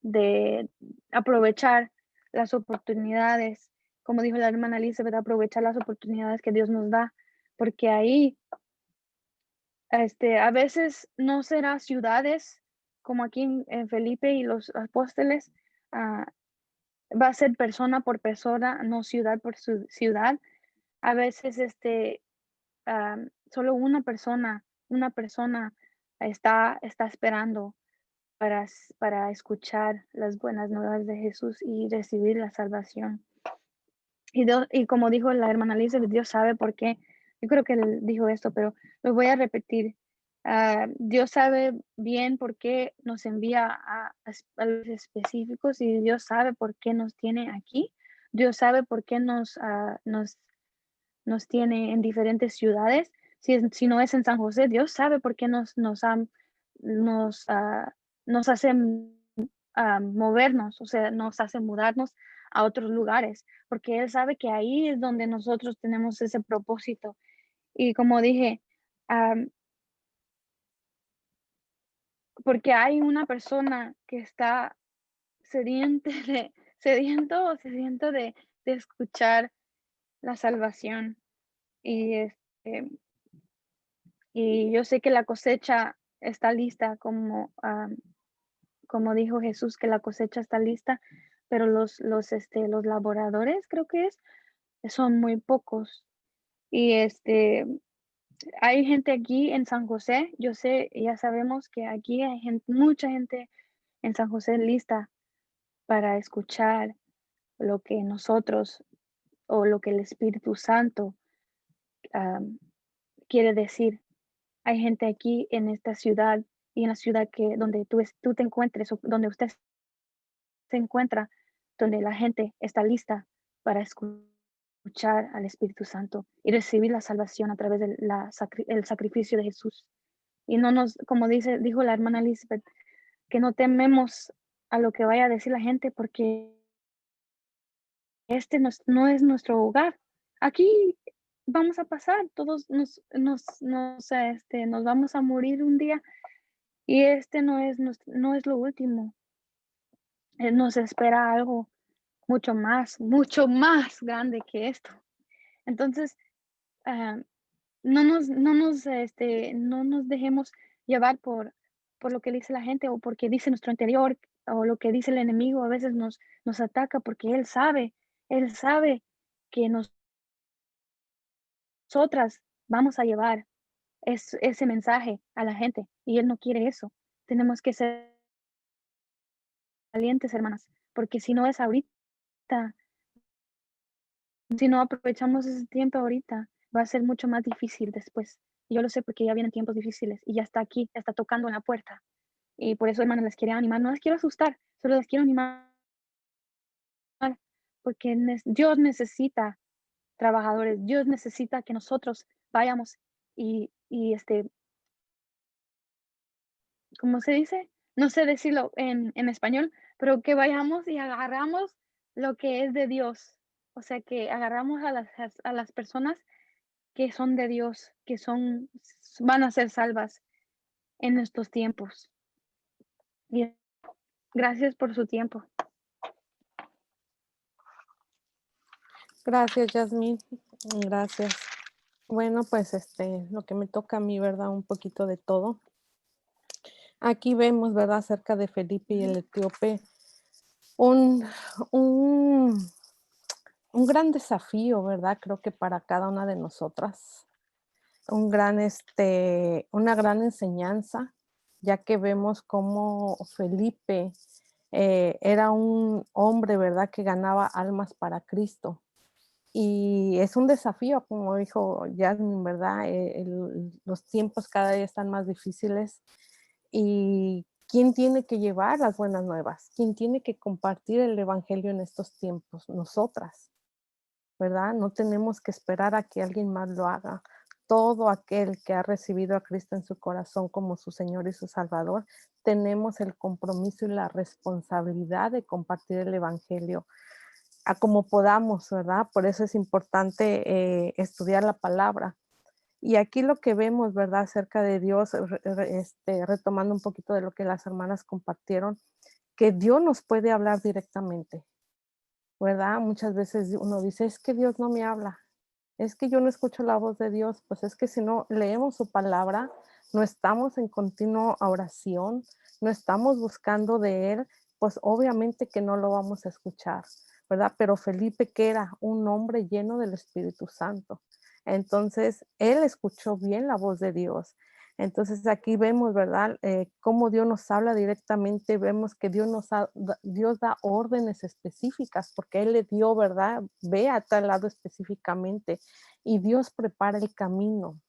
de aprovechar las oportunidades, como dijo la hermana Elizabeth, aprovechar las oportunidades que Dios nos da, porque ahí a veces no será ciudades como aquí en Felipe y los apóstoles, ah, va a ser persona por persona, no ciudad por ciudad. A veces solo una persona está esperando para escuchar las buenas nuevas de Jesús y recibir la salvación. Y como dijo la hermana Elizabeth, Dios sabe por qué. Yo creo que él dijo esto, pero lo voy a repetir. Dios sabe bien por qué nos envía a los específicos y Dios sabe por qué nos tiene aquí. Dios sabe por qué nos tiene en diferentes ciudades. Si no es en San José, Dios sabe por qué nos, ah, nos hace movernos, o sea, nos hace mudarnos a otros lugares, porque Él sabe que ahí es donde nosotros tenemos ese propósito. Y como dije, am, porque hay una persona que está sediento de escuchar la salvación. Y, y yo sé que la cosecha está lista, como dijo Jesús, que la cosecha está lista, pero los laboradores, creo que son muy pocos. Y hay gente aquí en San José, yo sé, ya sabemos que aquí hay mucha gente en San José lista para escuchar lo que nosotros o lo que el Espíritu Santo am, quiere decir. Hay gente aquí en esta ciudad y en la ciudad donde tú te encuentres o donde usted se encuentra, donde la gente está lista para escuchar al Espíritu Santo y recibir la salvación a través del el sacrificio de Jesús. Y no como dijo la hermana Elizabeth, que no tememos a lo que vaya a decir la gente porque no es nuestro hogar. Aquí vamos a pasar, todos nos vamos a morir un día y no es lo último. Nos espera algo mucho más grande que esto. Entonces, ah, no nos dejemos llevar por lo que dice la gente o porque dice nuestro interior o lo que dice el enemigo. A veces nos ataca porque él sabe que nosotras vamos a llevar ese mensaje a la gente y él no quiere eso. Tenemos que ser valientes, hermanas, porque si no es ahorita, si no aprovechamos ese tiempo ahorita, va a ser mucho más difícil después. Y yo lo sé porque ya vienen tiempos difíciles y ya está aquí, ya está tocando en la puerta. Y por eso, hermanas, les quería animar, no las quiero asustar, solo las quiero animar porque Dios necesita trabajadores, Dios necesita que nosotros vayamos y ¿cómo se dice? No sé decirlo en español, pero que vayamos y agarramos lo que es de Dios. O sea, que agarramos a las personas que son de Dios, van a ser salvas en estos tiempos. Y gracias por su tiempo. Gracias, Yasmín. Gracias. Bueno, pues lo que me toca a mí, ¿verdad? Un poquito de todo. Aquí vemos, ¿verdad? Acerca de Felipe y el etíope, un un gran desafío, ¿verdad? Creo que para cada una de nosotras. Una gran enseñanza, ya que vemos cómo Felipe era un hombre, ¿verdad?, que ganaba almas para Cristo. Y es un desafío, como dijo Jasmine, ¿verdad? Los tiempos cada día están más difíciles. ¿Y quién tiene que llevar las buenas nuevas? ¿Quién tiene que compartir el evangelio en estos tiempos? Nosotras, ¿verdad? No tenemos que esperar a que alguien más lo haga. Todo aquel que ha recibido a Cristo en su corazón como su Señor y su Salvador, tenemos el compromiso y la responsabilidad de compartir el evangelio a como podamos, ¿verdad? Por eso es importante estudiar la palabra. Y aquí lo que vemos, ¿verdad? Acerca de Dios, retomando un poquito de lo que las hermanas compartieron, que Dios nos puede hablar directamente, ¿verdad? Muchas veces uno dice, es que Dios no me habla, es que yo no escucho la voz de Dios. Pues es que si no leemos su palabra, no estamos en continua oración, no estamos buscando de Él, pues obviamente que no lo vamos a escuchar, ¿verdad? Pero Felipe, que era un hombre lleno del Espíritu Santo, entonces él escuchó bien la voz de Dios. Entonces aquí vemos, ¿verdad? Cómo Dios nos habla directamente, vemos que Dios da órdenes específicas, porque Él le dio, ¿verdad? Ve a tal lado específicamente y Dios prepara el camino.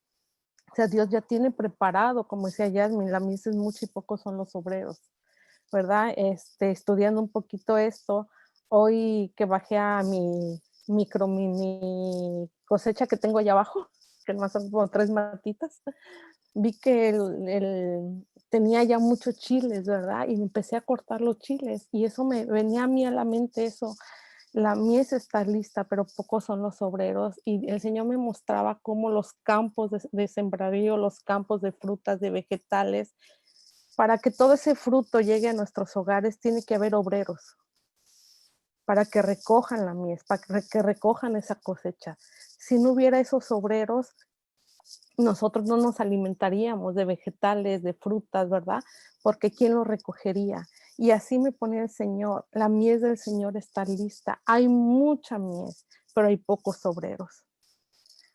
O sea, Dios ya tiene preparado, como decía Yasmin, la mies es mucha y pocos son los obreros, ¿verdad? Estudiando un poquito esto, hoy que bajé a mi mini cosecha que tengo allá abajo, que más son como 3 matitas, vi que tenía ya muchos chiles, ¿verdad? Y empecé a cortar los chiles y eso me venía a mí a la mente eso. La mies está lista, pero pocos son los obreros. Y el Señor me mostraba cómo los campos de sembradío, los campos de frutas, de vegetales, para que todo ese fruto llegue a nuestros hogares, tiene que haber obreros para que recojan la mies, para que recojan esa cosecha. Si no hubiera esos obreros, nosotros no nos alimentaríamos de vegetales, de frutas, ¿verdad? Porque ¿quién lo recogería? Y así me ponía el Señor, la mies del Señor está lista. Hay mucha mies, pero hay pocos obreros.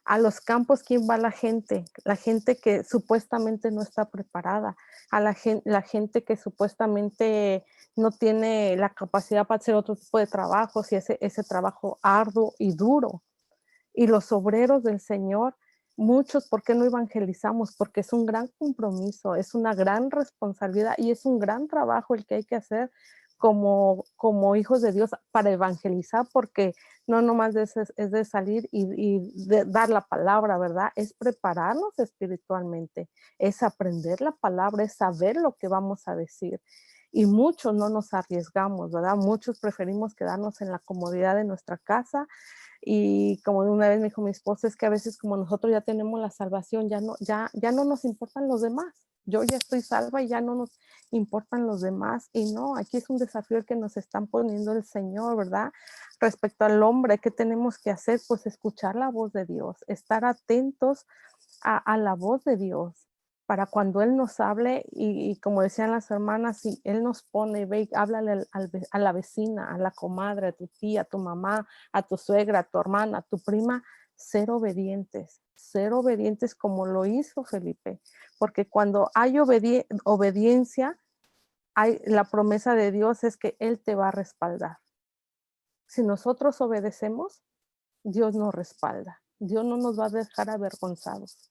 A los campos, ¿quién va la gente? La gente que supuestamente no está preparada, a la gente que supuestamente no tiene la capacidad para hacer otro tipo de trabajos y ese trabajo arduo y duro. Y los obreros del Señor, muchos, ¿por qué no evangelizamos? Porque es un gran compromiso, es una gran responsabilidad y es un gran trabajo el que hay que hacer como hijos de Dios para evangelizar, porque no nomás es de salir y de dar la palabra, ¿verdad? Es prepararnos espiritualmente, es aprender la palabra, es saber lo que vamos a decir. Y muchos no nos arriesgamos, ¿verdad? Muchos preferimos quedarnos en la comodidad de nuestra casa. Y como una vez me dijo mi esposa, es que a veces como nosotros ya tenemos la salvación, ya no nos importan los demás. Yo ya estoy salva y ya no nos importan los demás. Y no, aquí es un desafío el que nos están poniendo el Señor, ¿verdad? Respecto al hombre, ¿qué tenemos que hacer? Pues escuchar la voz de Dios, estar atentos a la voz de Dios para cuando Él nos hable y como decían las hermanas, si Él nos pone, ve, háblale a la vecina, a la comadre, a tu tía, a tu mamá, a tu suegra, a tu hermana, a tu prima, ser obedientes como lo hizo Felipe, porque cuando hay obediencia, la promesa de Dios es que Él te va a respaldar. Si nosotros obedecemos, Dios nos respalda. Dios no nos va a dejar avergonzados.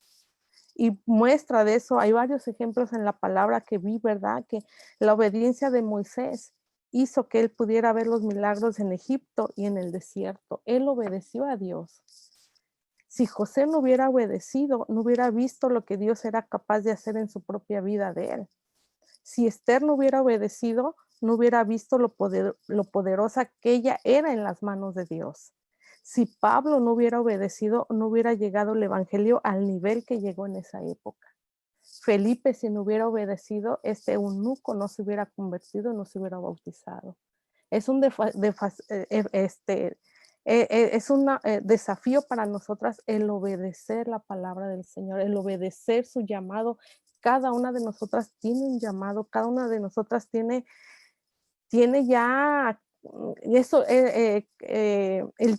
Y muestra de eso, hay varios ejemplos en la palabra que vi, ¿verdad? Que la obediencia de Moisés hizo que él pudiera ver los milagros en Egipto y en el desierto. Él obedeció a Dios. Si José no hubiera obedecido, no hubiera visto lo que Dios era capaz de hacer en su propia vida de él. Si Esther no hubiera obedecido, no hubiera visto lo poderosa que ella era en las manos de Dios. Si Pablo no hubiera obedecido, no hubiera llegado el evangelio al nivel que llegó en esa época. Felipe, si no hubiera obedecido, este eunuco no se hubiera convertido, no se hubiera bautizado. Es un desafío para nosotras el obedecer la palabra del Señor, el obedecer su llamado. Cada una de nosotras tiene un llamado, cada una de nosotras tiene ya y eso, el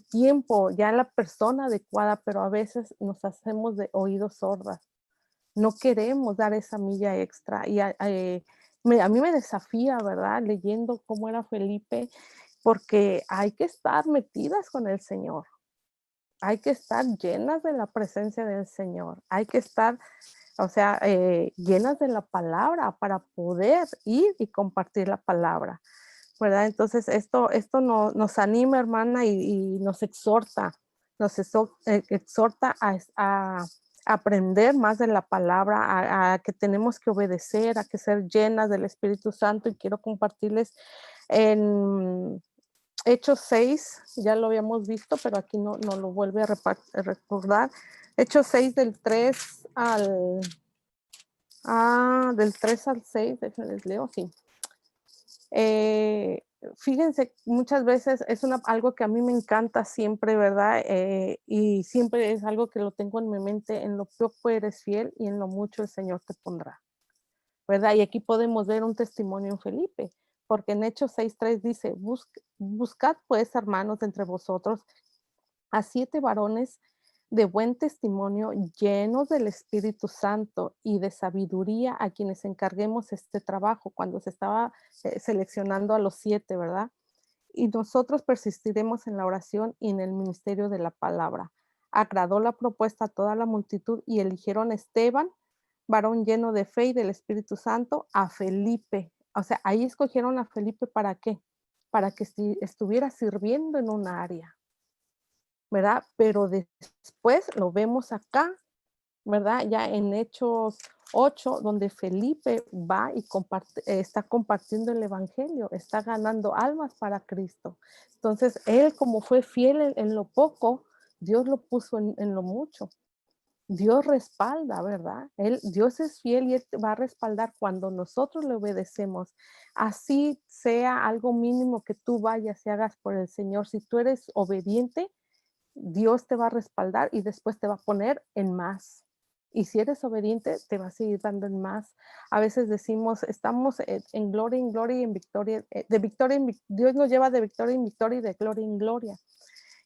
tiempo, ya la persona adecuada, pero a veces nos hacemos de oídos sordas. No queremos dar esa milla extra. Y a mí me desafía, ¿verdad? Leyendo cómo era Felipe, porque hay que estar metidas con el Señor. Hay que estar llenas de la presencia del Señor. Hay que estar, o sea, llenas de la palabra para poder ir y compartir la palabra, ¿verdad? Entonces, esto nos anima, hermana, y nos exhorta, exhorta a aprender más de la palabra, a que tenemos que obedecer, a que ser llenas del Espíritu Santo. Y quiero compartirles en Hechos 6, ya lo habíamos visto, pero aquí no lo vuelve a recordar. Hechos 6 del 3 al 6, déjenles leo, sí. Fíjense, muchas veces es algo que a mí me encanta siempre, ¿verdad? Y siempre es algo que lo tengo en mi mente: en lo poco eres fiel y en lo mucho el Señor te pondrá, ¿verdad? Y aquí podemos ver un testimonio en Felipe, porque en Hechos 6:3 dice: Buscad pues, hermanos, entre vosotros a 7 varones de buen testimonio, llenos del Espíritu Santo y de sabiduría, a quienes encarguemos este trabajo. Cuando se estaba seleccionando a los 7, ¿verdad? Y nosotros persistiremos en la oración y en el ministerio de la palabra. Agradó la propuesta a toda la multitud y eligieron a Esteban, varón lleno de fe y del Espíritu Santo, a Felipe. O sea, ahí escogieron a Felipe, ¿para qué? Para que estuviera sirviendo en un área, ¿verdad? Pero después lo vemos acá, ¿verdad? Ya en Hechos 8, donde Felipe va y está compartiendo el evangelio, está ganando almas para Cristo. Entonces, él, como fue fiel en lo poco, Dios lo puso en lo mucho. Dios respalda, ¿verdad? Dios es fiel y Él va a respaldar cuando nosotros le obedecemos. Así sea algo mínimo que tú vayas y hagas por el Señor. Si tú eres obediente, Dios te va a respaldar y después te va a poner en más. Y si eres obediente, te va a seguir dando en más. A veces decimos, estamos en gloria y en victoria, de victoria en Dios nos lleva de victoria en victoria y de gloria en gloria.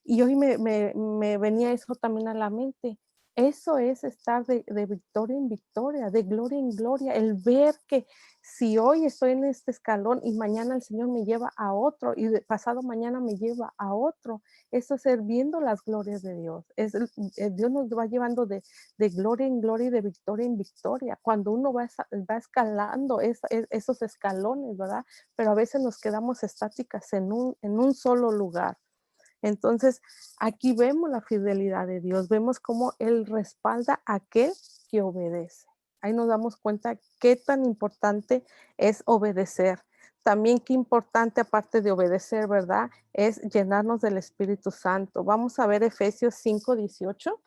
Y hoy me venía eso también a la mente. Eso es estar de victoria en victoria, de gloria en gloria, el ver que si hoy estoy en este escalón y mañana el Señor me lleva a otro y pasado mañana me lleva a otro, eso es ser viendo las glorias de Dios. Dios nos va llevando de gloria en gloria y de victoria en victoria. Cuando uno va escalando esos escalones, ¿verdad? Pero a veces nos quedamos estáticas en un solo lugar. Entonces, aquí vemos la fidelidad de Dios, vemos cómo Él respalda a aquel que obedece. Ahí nos damos cuenta qué tan importante es obedecer. También qué importante, aparte de obedecer, ¿verdad? Es llenarnos del Espíritu Santo. Vamos a ver Efesios 5:18.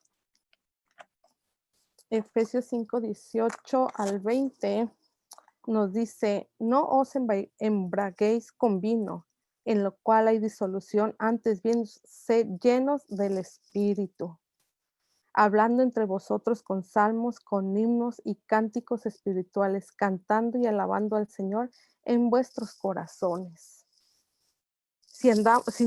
Efesios 5:18 al 20 nos dice: no os embraguéis con vino, en lo cual hay disolución, antes bien sed llenos del Espíritu, hablando entre vosotros con salmos, con himnos y cánticos espirituales, cantando y alabando al Señor en vuestros corazones. Si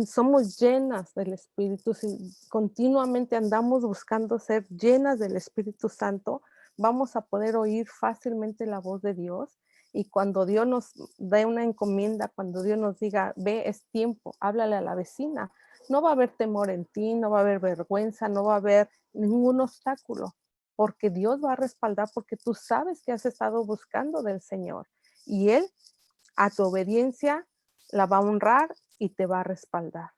somos llenas del Espíritu, si continuamente andamos buscando ser llenas del Espíritu Santo, vamos a poder oír fácilmente la voz de Dios. Y cuando Dios nos dé una encomienda, cuando Dios nos diga, ve, es tiempo, háblale a la vecina, no va a haber temor en ti, no va a haber vergüenza, no va a haber ningún obstáculo, porque Dios va a respaldar, porque tú sabes que has estado buscando del Señor. Y Él, a tu obediencia, la va a honrar y te va a respaldar.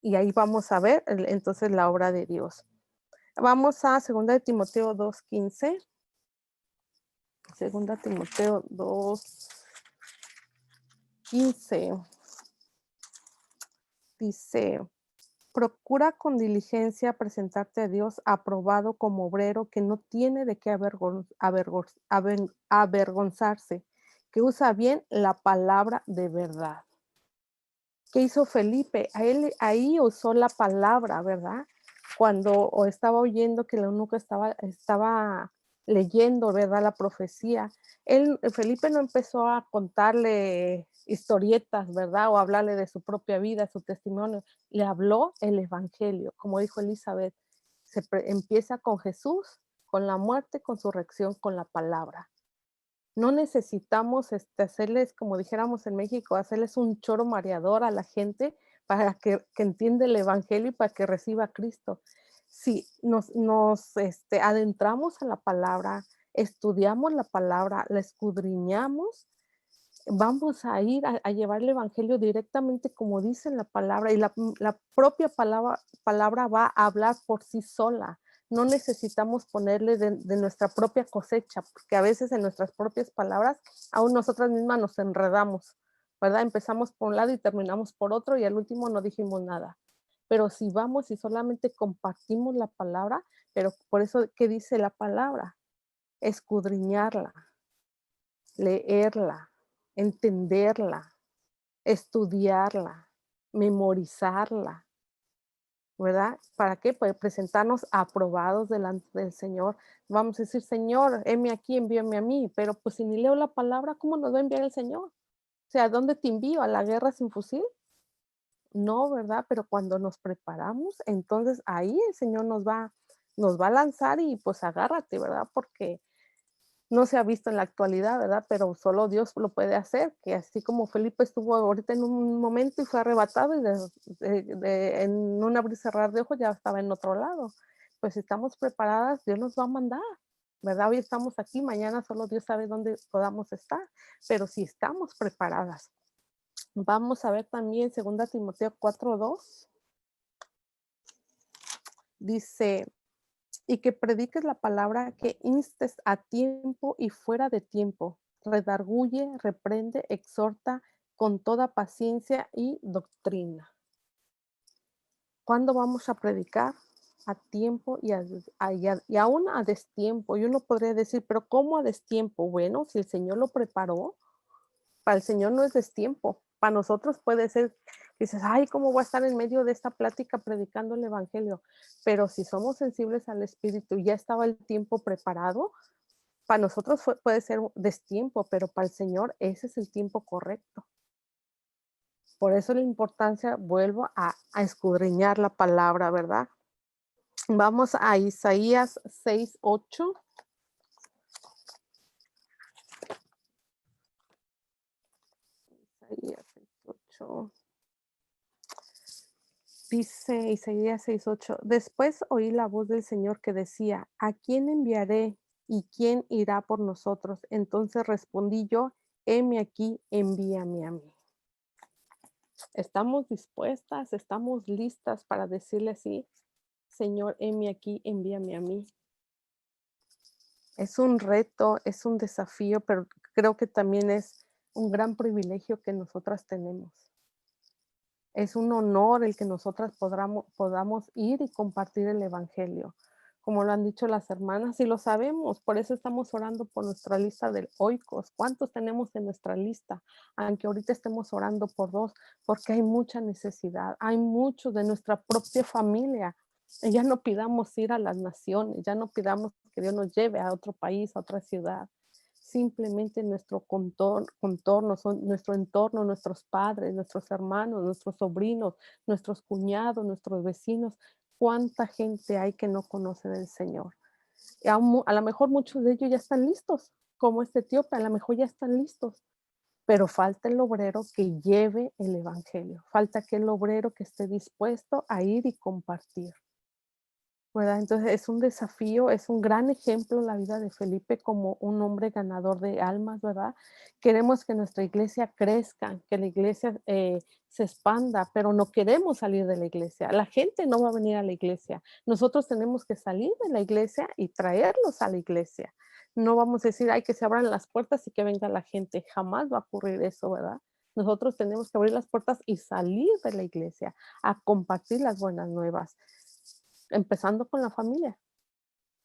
Y ahí vamos a ver entonces la obra de Dios. Vamos a 2 de Timoteo 2:15. 2 Timoteo 2:15. Dice: procura con diligencia presentarte a Dios aprobado como obrero que no tiene de qué avergonzarse, que usa bien la palabra de verdad. ¿Qué hizo Felipe? Ahí usó la palabra, ¿verdad? Cuando estaba oyendo que el eunuco estaba leyendo, ¿verdad? La profecía. Felipe no empezó a contarle historietas, ¿verdad? O hablarle de su propia vida, su testimonio. Le habló el evangelio, como dijo Elizabeth. Empieza con Jesús, con la muerte, con su resurrección, con la palabra. No necesitamos hacerles, como dijéramos en México, hacerles un choro mareador a la gente para que entienda el evangelio y para que reciba a Cristo. Si nos adentramos en la palabra, estudiamos la palabra, la escudriñamos, vamos a ir a llevar el evangelio directamente como dice la palabra, y la propia palabra va a hablar por sí sola. No necesitamos ponerle de nuestra propia cosecha, porque a veces en nuestras propias palabras aún nosotras mismas nos enredamos, ¿verdad? Empezamos por un lado y terminamos por otro y al último no dijimos nada. Pero si vamos y solamente compartimos la palabra, pero por eso, ¿qué dice la palabra? Escudriñarla, leerla, entenderla, estudiarla, memorizarla, ¿verdad? ¿Para qué? Para presentarnos aprobados delante del Señor. Vamos a decir, Señor, heme aquí, envíame a mí, pero pues si ni leo la palabra, ¿cómo nos va a enviar el Señor? O sea, ¿a dónde te envío? ¿A la guerra sin fusil? No, ¿verdad? Pero cuando nos preparamos, entonces ahí el Señor nos va a lanzar y pues agárrate, ¿verdad? Porque no se ha visto en la actualidad, ¿verdad? Pero solo Dios lo puede hacer, que así como Felipe estuvo ahorita en un momento y fue arrebatado y en un abrir y cerrar de ojos ya estaba en otro lado. Pues si estamos preparadas, Dios nos va a mandar, ¿verdad? Hoy estamos aquí, mañana solo Dios sabe dónde podamos estar, pero si estamos preparadas. Vamos a ver también 2 Timoteo 4:2. Dice, y que prediques la palabra, que instes a tiempo y fuera de tiempo, redarguye, reprende, exhorta con toda paciencia y doctrina. ¿Cuándo vamos a predicar? A tiempo y aún a destiempo. Y uno podría decir, pero ¿cómo a destiempo? Bueno, si el Señor lo preparó, para el Señor no es destiempo. Para nosotros puede ser, dices, ay, ¿cómo voy a estar en medio de esta plática predicando el evangelio? Pero si somos sensibles al Espíritu, ya estaba el tiempo preparado, para nosotros puede ser destiempo, pero para el Señor ese es el tiempo correcto. Por eso la importancia, vuelvo a escudriñar la palabra, ¿verdad? Vamos a Isaías 6:8. Isaías 6:8. Dice Isaías 6:8, después oí la voz del Señor que decía, ¿a quién enviaré y quién irá por nosotros? Entonces respondí yo, heme aquí, envíame a mí. ¿Estamos dispuestas? ¿Estamos listas para decirle así, Señor, heme aquí, envíame a mí? Es un reto, es un desafío, pero creo que también es un gran privilegio que nosotras tenemos. Es un honor el que nosotras podamos ir y compartir el evangelio, como lo han dicho las hermanas, y lo sabemos, por eso estamos orando por nuestra lista del oikos. ¿Cuántos tenemos en nuestra lista? Aunque ahorita estemos orando por 2, porque hay mucha necesidad, hay muchos de nuestra propia familia. Ya no pidamos ir a las naciones, ya no pidamos que Dios nos lleve a otro país, a otra ciudad. Simplemente nuestro contorno, nuestro entorno, nuestros padres, nuestros hermanos, nuestros sobrinos, nuestros cuñados, nuestros vecinos. ¿Cuánta gente hay que no conoce del Señor? A lo mejor muchos de ellos ya están listos, como este etíope, a lo mejor ya están listos, pero falta el obrero que lleve el evangelio, falta aquel obrero que esté dispuesto a ir y compartir, ¿verdad? Entonces es un desafío, es un gran ejemplo la vida de Felipe como un hombre ganador de almas, ¿verdad? Queremos que nuestra iglesia crezca, que la iglesia se expanda, pero no queremos salir de la iglesia. La gente no va a venir a la iglesia. Nosotros tenemos que salir de la iglesia y traerlos a la iglesia. No vamos a decir, ay, que se abran las puertas y que venga la gente. Jamás va a ocurrir eso, ¿verdad? Nosotros tenemos que abrir las puertas y salir de la iglesia a compartir las buenas nuevas, empezando con la familia.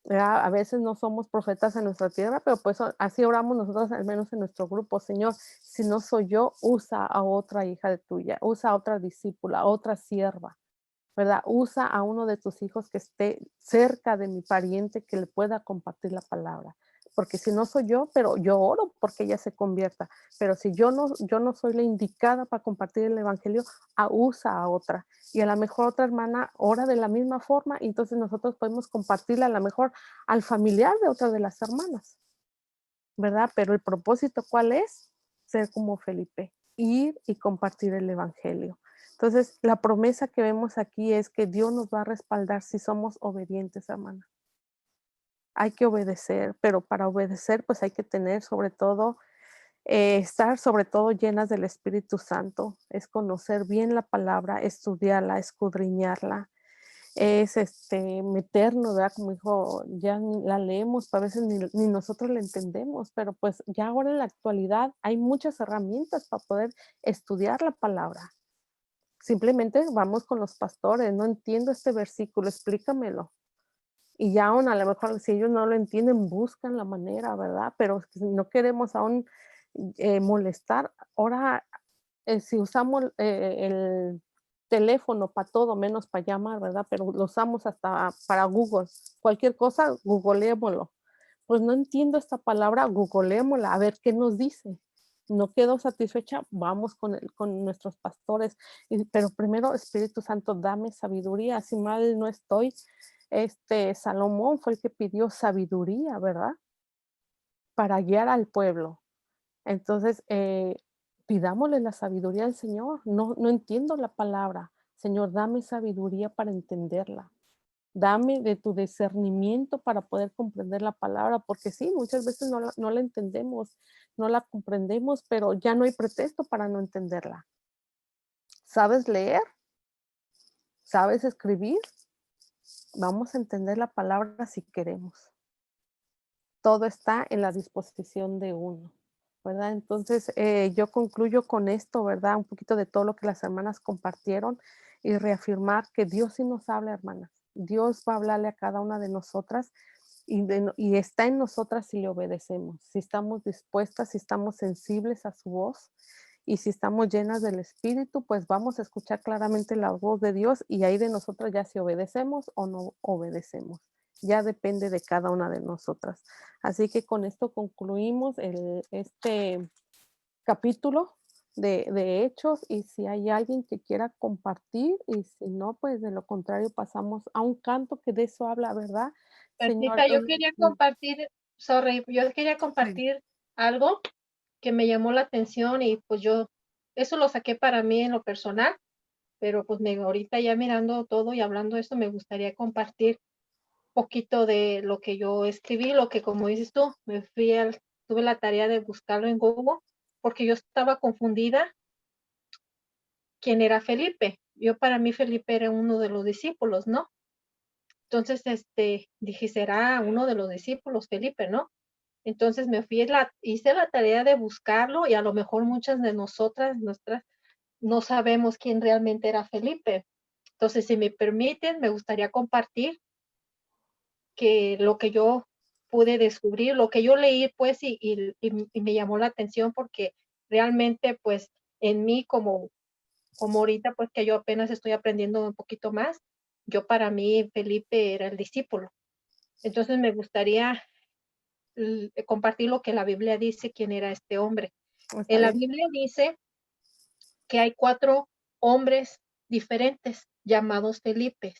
Ya, a veces no somos profetas en nuestra tierra, pero pues así oramos nosotros, al menos en nuestro grupo. Señor, si no soy yo, usa a otra hija de tuya, usa a otra discípula, a otra sierva, ¿verdad? Usa a uno de tus hijos que esté cerca de mi pariente que le pueda compartir la palabra. Porque si no soy yo, pero yo oro porque ella se convierta. Pero si yo no soy la indicada para compartir el evangelio, usa a otra. Y a lo mejor otra hermana ora de la misma forma, y entonces nosotros podemos compartirla a lo mejor al familiar de otra de las hermanas, ¿verdad? Pero el propósito, ¿cuál es? Ser como Felipe, ir y compartir el evangelio. Entonces, la promesa que vemos aquí es que Dios nos va a respaldar si somos obedientes, hermana. Hay que obedecer, pero para obedecer, pues hay que tener sobre todo, estar sobre todo llenas del Espíritu Santo, es conocer bien la palabra, estudiarla, escudriñarla, es meternos, ¿verdad? Como dijo, ya la leemos, a veces ni nosotros la entendemos, pero pues ya ahora en la actualidad hay muchas herramientas para poder estudiar la palabra. Simplemente vamos con los pastores, no entiendo este versículo, explícamelo. Y ya aún a lo mejor si ellos no lo entienden, buscan la manera, ¿verdad? Pero si no queremos aún molestar. Ahora, si usamos el teléfono para todo, menos para llamar, ¿verdad? Pero lo usamos hasta para Google. Cualquier cosa, googleémoslo. Pues no entiendo esta palabra, googleémosla, a ver qué nos dice. No quedo satisfecha, vamos con nuestros pastores. Pero primero, Espíritu Santo, dame sabiduría. Si mal no estoy, Salomón fue el que pidió sabiduría, ¿verdad? Para guiar al pueblo. Entonces, pidámosle la sabiduría al Señor. No entiendo la palabra. Señor, dame sabiduría para entenderla. Dame de tu discernimiento para poder comprender la palabra, porque sí, muchas veces no la entendemos, no la comprendemos, pero ya no hay pretexto para no entenderla. ¿Sabes leer? ¿Sabes escribir? Vamos a entender la palabra si queremos. Todo está en la disposición de uno, ¿verdad? Entonces, yo concluyo con esto, ¿verdad? Un poquito de todo lo que las hermanas compartieron y reafirmar que Dios sí nos habla, hermanas. Dios va a hablarle a cada una de nosotras y está en nosotras si le obedecemos, si estamos dispuestas, si estamos sensibles a su voz y si estamos llenas del Espíritu, pues vamos a escuchar claramente la voz de Dios y ahí de nosotros ya si obedecemos o no obedecemos. Ya depende de cada una de nosotras. Así que con esto concluimos este capítulo de Hechos y si hay alguien que quiera compartir y si no, pues de lo contrario pasamos a un canto que de eso habla, ¿verdad? Señor, Perlita, yo quería compartir, sorry, yo quería compartir algo que me llamó la atención y pues yo, eso lo saqué para mí en lo personal, pero pues ahorita ya mirando todo y hablando de esto, me gustaría compartir un poquito de lo que yo escribí, lo que como dices tú, tuve la tarea de buscarlo en Google, porque yo estaba confundida quién era Felipe. Yo para mí Felipe era uno de los discípulos, ¿no? Entonces, dije, será uno de los discípulos, Felipe, ¿no? Entonces hice la tarea de buscarlo y a lo mejor muchas de nuestras, no sabemos quién realmente era Felipe. Entonces, si me permiten, me gustaría compartir que lo que yo pude descubrir, lo que yo leí, pues, y me llamó la atención porque realmente, pues, en mí como ahorita, pues, que yo apenas estoy aprendiendo un poquito más, yo para mí Felipe era el discípulo. Entonces, me gustaría compartir lo que la Biblia dice, quién era este hombre. está En la bien. Biblia dice que hay 4 hombres diferentes llamados Felipe,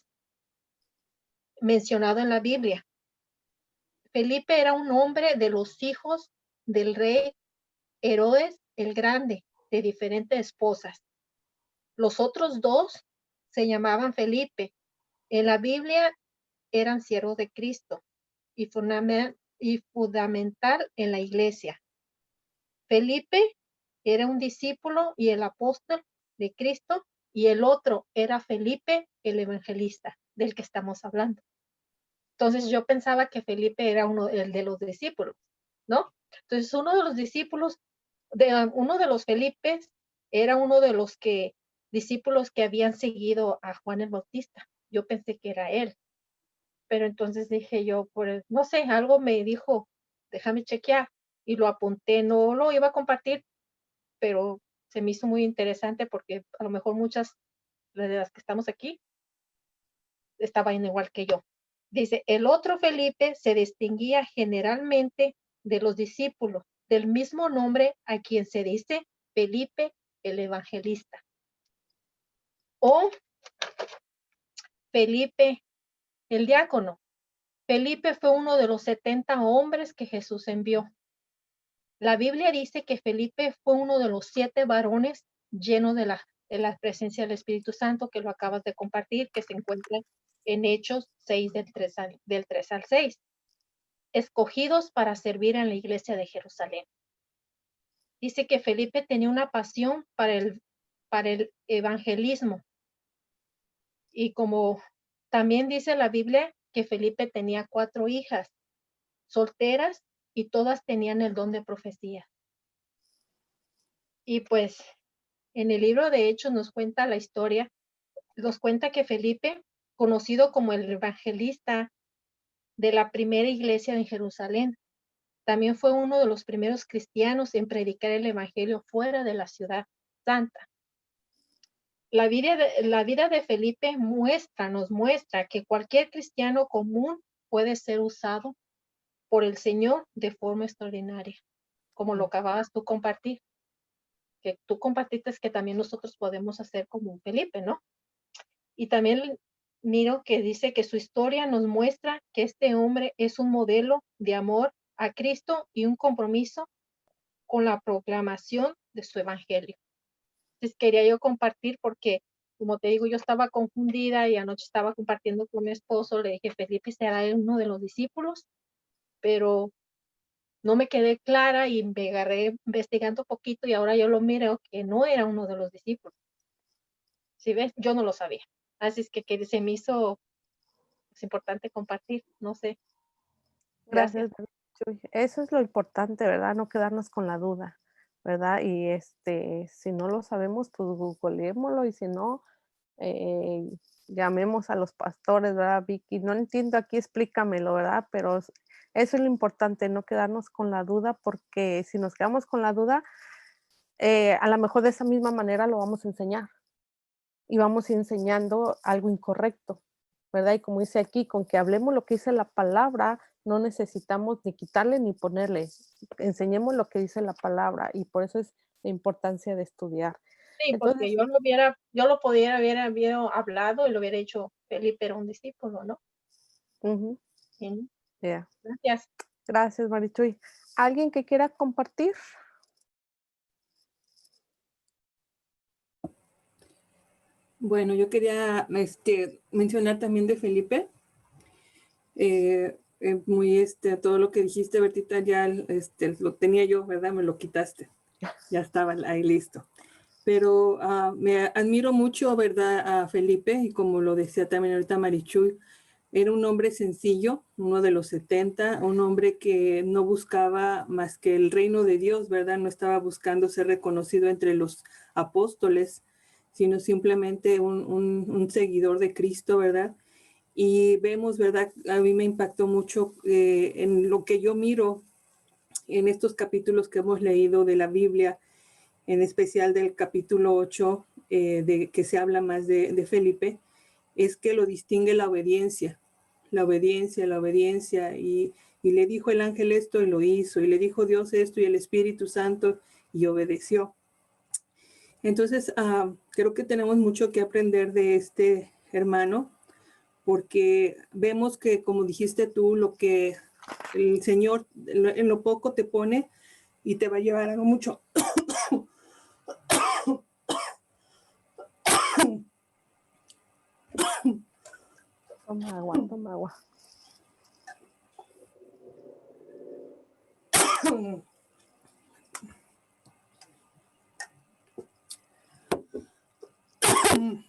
mencionado en la Biblia. Felipe era un hombre de los hijos del rey Herodes el Grande, de diferentes esposas. Los otros 2 se llamaban Felipe. En la Biblia eran siervos de Cristo y fundamental en la iglesia. Felipe era un discípulo y el apóstol de Cristo, y el otro era Felipe, el evangelista, del que estamos hablando. Entonces yo pensaba que Felipe era el de los discípulos, ¿no? Entonces uno de los discípulos, uno de los Felipes, era uno de los discípulos que habían seguido a Juan el Bautista. Yo pensé que era él, pero entonces dije yo, no sé, algo me dijo, déjame chequear, y lo apunté, no lo iba a compartir, pero se me hizo muy interesante porque a lo mejor muchas de las que estamos aquí estaban igual que yo. Dice, el otro Felipe se distinguía generalmente de los discípulos del mismo nombre a quien se dice Felipe el evangelista. O Felipe el diácono. Felipe fue uno de los 70 hombres que Jesús envió. La Biblia dice que Felipe fue uno de los 7 varones llenos de la presencia del Espíritu Santo, que lo acabas de compartir, que se encuentra en Hechos 6 del 3 al 6, escogidos para servir en la iglesia de Jerusalén. Dice que Felipe tenía una pasión para el evangelismo. Y como también dice la Biblia que Felipe tenía 4 hijas solteras y todas tenían el don de profecía. Y pues en el libro de Hechos nos cuenta la historia, nos cuenta que Felipe, conocido como el evangelista de la primera iglesia en Jerusalén, también fue uno de los primeros cristianos en predicar el evangelio fuera de la ciudad santa. La vida de Felipe nos muestra que cualquier cristiano común puede ser usado por el Señor de forma extraordinaria, como lo acababas tú compartir, que tú compartiste que también nosotros podemos hacer como un Felipe, ¿no? Y también miro que dice que su historia nos muestra que este hombre es un modelo de amor a Cristo y un compromiso con la proclamación de su evangelio. Entonces quería yo compartir porque, como te digo, yo estaba confundida y anoche estaba compartiendo con mi esposo, le dije, Felipe será uno de los discípulos, pero no me quedé clara y me agarré investigando un poquito y ahora yo lo miro que no era uno de los discípulos. ¿Sí ves? Yo no lo sabía. Así es que se me hizo importante compartir, no sé. Gracias. Gracias. Chuy. Eso es lo importante, ¿verdad? No quedarnos con la duda, ¿verdad? Y si no lo sabemos, pues googleémoslo y si no, llamemos a los pastores, ¿verdad, Vicky? No entiendo aquí, explícamelo, ¿verdad? Pero eso es lo importante, no quedarnos con la duda, porque si nos quedamos con la duda, a lo mejor de esa misma manera lo vamos a enseñar y vamos enseñando algo incorrecto, ¿verdad? Y como dice aquí, con que hablemos lo que dice la palabra, no necesitamos ni quitarle ni ponerle. Enseñemos lo que dice la palabra y por eso es la importancia de estudiar. Sí, porque Entonces, yo lo pudiera haber hablado y lo hubiera hecho Felipe era un discípulo, ¿no? ujú, Sí. yeah. Gracias. Gracias, Marichuy. ¿Alguien que quiera compartir? Bueno, yo quería mencionar también de Felipe. Muy todo lo que dijiste, Bertita, ya lo tenía yo, ¿verdad? Me lo quitaste. Ya estaba ahí listo. Pero me admiro mucho, ¿verdad? A Felipe, y como lo decía también ahorita Marichuy, era un hombre sencillo, uno de los 70, un hombre que no buscaba más que el reino de Dios, ¿verdad? No estaba buscando ser reconocido entre los apóstoles, sino simplemente un seguidor de Cristo, ¿verdad? Y vemos, ¿verdad? A mí me impactó mucho en lo que yo miro en estos capítulos que hemos leído de la Biblia, en especial del capítulo 8, de que se habla más de Felipe, es que lo distingue la obediencia, y le dijo el ángel esto y lo hizo, y le dijo Dios esto y el Espíritu Santo y obedeció. Entonces, creo que tenemos mucho que aprender de este hermano, porque vemos que, como dijiste tú, lo que el Señor en lo poco te pone y te va a llevar a lo mucho. Toma agua, toma agua.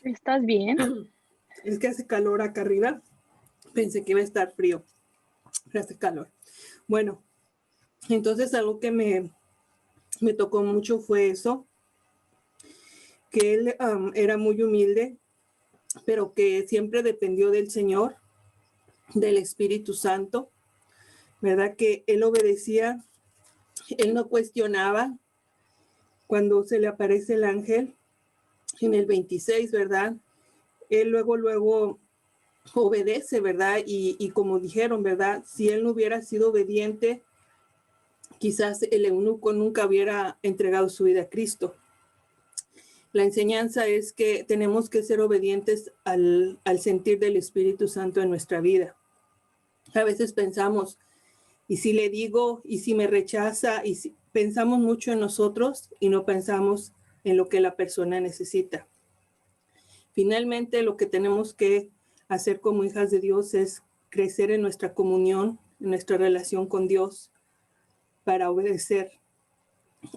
¿Estás bien? Es que hace calor acá arriba. Pensé que iba a estar frío, pero hace calor. Bueno, entonces algo que me tocó mucho fue eso, que él era muy humilde, pero que siempre dependió del Señor, del Espíritu Santo, ¿verdad? Que él obedecía, él no cuestionaba. Cuando se le aparece el ángel en el 26, ¿verdad? Él luego obedece, ¿verdad? Y como dijeron, ¿verdad? Si él no hubiera sido obediente, quizás el eunuco nunca hubiera entregado su vida a Cristo. La enseñanza es que tenemos que ser obedientes al sentir del Espíritu Santo en nuestra vida. A veces pensamos, ¿y si le digo? ¿Y si me rechaza? Y si... Pensamos mucho en nosotros y no pensamos en lo que la persona necesita. Finalmente, lo que tenemos que hacer como hijas de Dios es crecer en nuestra comunión, en nuestra relación con Dios, para obedecer.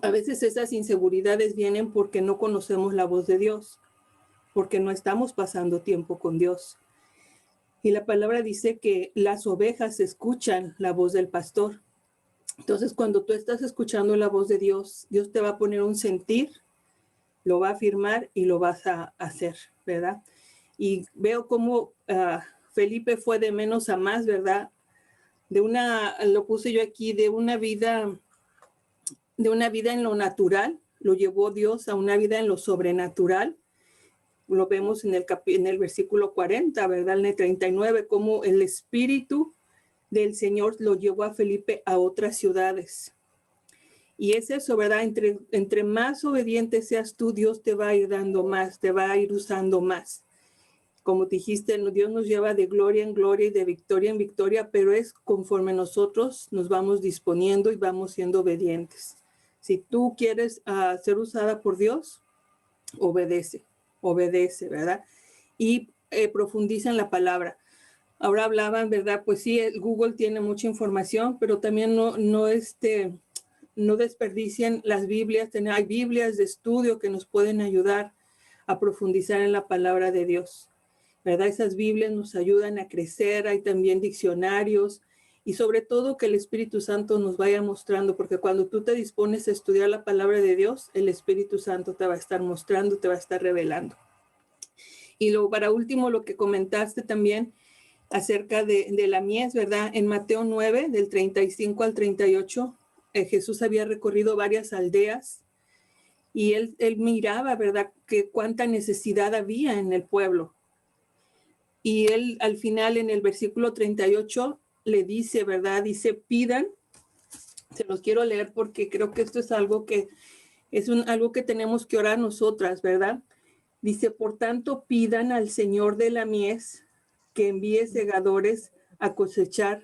A veces esas inseguridades vienen porque no conocemos la voz de Dios, porque no estamos pasando tiempo con Dios. Y la palabra dice que las ovejas escuchan la voz del pastor. Entonces, cuando tú estás escuchando la voz de Dios, Dios te va a poner un sentir, lo va a afirmar y lo vas a hacer, ¿verdad? Y veo cómo Felipe fue de menos a más, ¿verdad? Lo puse yo aquí, de una vida en lo natural, lo llevó Dios a una vida en lo sobrenatural. Lo vemos en el versículo 40, ¿verdad? En el 39, cómo el Espíritu del Señor lo llevó a Felipe a otras ciudades. Y es eso, ¿verdad? Entre más obediente seas tú, Dios te va a ir dando más, te va a ir usando más. Como dijiste, Dios nos lleva de gloria en gloria y de victoria en victoria, pero es conforme nosotros nos vamos disponiendo y vamos siendo obedientes. Si tú quieres ser usada por Dios, obedece, ¿verdad? Y profundiza en la palabra. Ahora hablaban, ¿verdad? Pues sí, Google tiene mucha información, pero también no desperdicien las Biblias. Hay Biblias de estudio que nos pueden ayudar a profundizar en la palabra de Dios, ¿verdad? Esas Biblias nos ayudan a crecer. Hay también diccionarios y sobre todo que el Espíritu Santo nos vaya mostrando, porque cuando tú te dispones a estudiar la palabra de Dios, el Espíritu Santo te va a estar mostrando, te va a estar revelando. Y luego, para último, lo que comentaste también acerca de la mies, ¿verdad? En Mateo 9, del 35 al 38, Jesús había recorrido varias aldeas y él miraba, ¿verdad?, que cuánta necesidad había en el pueblo. Y él al final, en el versículo 38, le dice, ¿verdad? Dice, pidan. Se los quiero leer porque creo que esto es algo que algo que tenemos que orar nosotras, ¿verdad? Dice, por tanto, pidan al Señor de la mies que envíe segadores a cosechar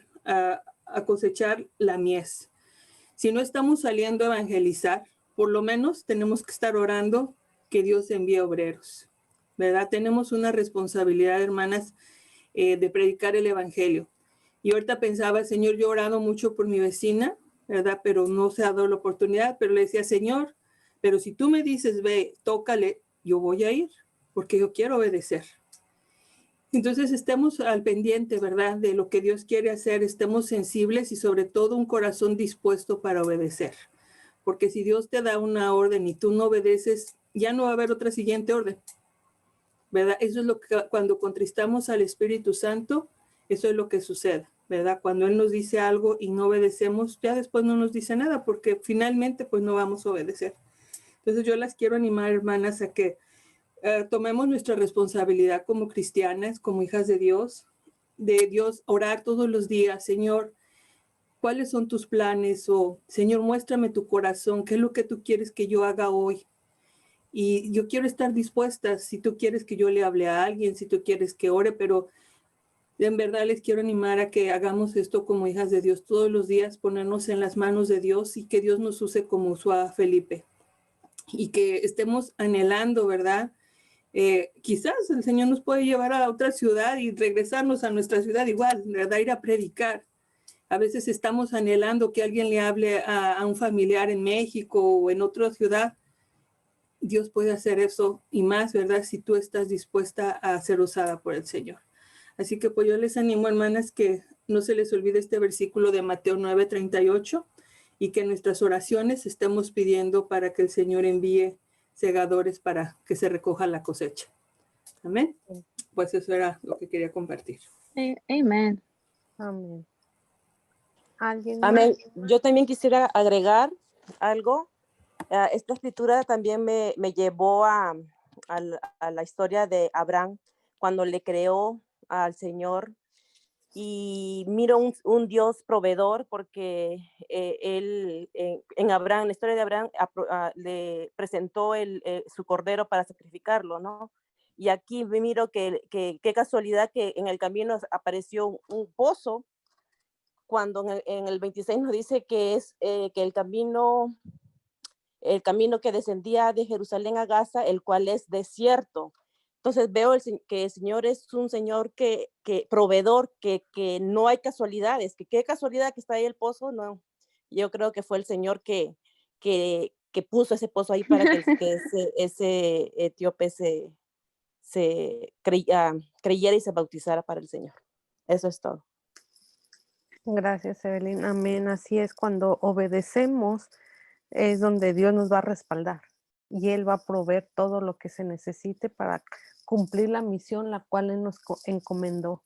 la mies. Si no estamos saliendo a evangelizar, por lo menos tenemos que estar orando que Dios envíe obreros, ¿verdad? Tenemos una responsabilidad, hermanas, de predicar el evangelio. Y ahorita pensaba, Señor, yo he orado mucho por mi vecina, ¿verdad? Pero no se ha dado la oportunidad, pero le decía, Señor, pero si tú me dices, ve, tócale, yo voy a ir, porque yo quiero obedecer. Entonces estemos al pendiente, ¿verdad?, de lo que Dios quiere hacer, estemos sensibles y sobre todo un corazón dispuesto para obedecer. Porque si Dios te da una orden y tú no obedeces, ya no va a haber otra siguiente orden, ¿verdad? Eso es lo que cuando contristamos al Espíritu Santo, eso es lo que sucede, ¿verdad? Cuando Él nos dice algo y no obedecemos, ya después no nos dice nada porque finalmente pues no vamos a obedecer. Entonces yo las quiero animar, hermanas, a que tomemos nuestra responsabilidad como cristianas, como hijas de Dios, orar todos los días, Señor, ¿cuáles son tus planes? O, Señor, muéstrame tu corazón, ¿qué es lo que tú quieres que yo haga hoy? Y yo quiero estar dispuesta, si tú quieres que yo le hable a alguien, si tú quieres que ore, pero en verdad les quiero animar a que hagamos esto como hijas de Dios todos los días, ponernos en las manos de Dios y que Dios nos use como usó a Felipe. Y que estemos anhelando, ¿verdad? Quizás el Señor nos puede llevar a otra ciudad y regresarnos a nuestra ciudad igual, ¿verdad? Ir a predicar. A veces estamos anhelando que alguien le hable a un familiar en México o en otra ciudad. Dios puede hacer eso y más, ¿verdad? Si tú estás dispuesta a ser usada por el Señor. Así que pues yo les animo, hermanas, que no se les olvide este versículo de Mateo 9:38 y que en nuestras oraciones estemos pidiendo para que el Señor envíe segadores para que se recoja la cosecha. Amén. Pues eso era lo que quería compartir. Amén. Amén. ¿Alguien Amén. más? Yo también quisiera agregar algo. Esta escritura también me llevó a la historia de Abraham cuando le creó al Señor y miro un Dios proveedor porque él, en Abraham, en la historia de Abraham, le presentó su cordero para sacrificarlo, ¿no? Y aquí miro que qué casualidad que en el camino apareció un pozo, cuando en el 26 nos dice que es que el camino que descendía de Jerusalén a Gaza, el cual es desierto. Entonces veo que el Señor es un Señor que proveedor, que no hay casualidades, que qué casualidad que está ahí el pozo, no. Yo creo que fue el Señor que puso ese pozo ahí para que ese etíope creyera y se bautizara para el Señor. Eso es todo. Gracias, Evelyn. Amén. Así es, cuando obedecemos es donde Dios nos va a respaldar y Él va a proveer todo lo que se necesite para cumplir la misión la cual Él nos encomendó,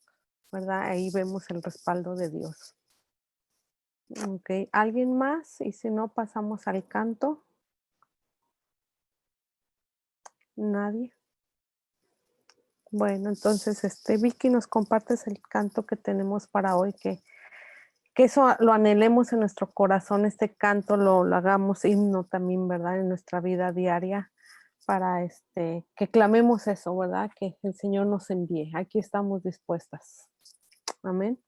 ¿verdad? Ahí vemos el respaldo de Dios. Ok, ¿alguien más? Y si no, pasamos al canto. ¿Nadie? Bueno, entonces, Vicky, nos compartes el canto que tenemos para hoy, que eso lo anhelemos en nuestro corazón, este canto lo hagamos himno también, ¿verdad? En nuestra vida diaria, para que clamemos eso, ¿verdad? Que el Señor nos envíe. Aquí estamos dispuestas. Amén.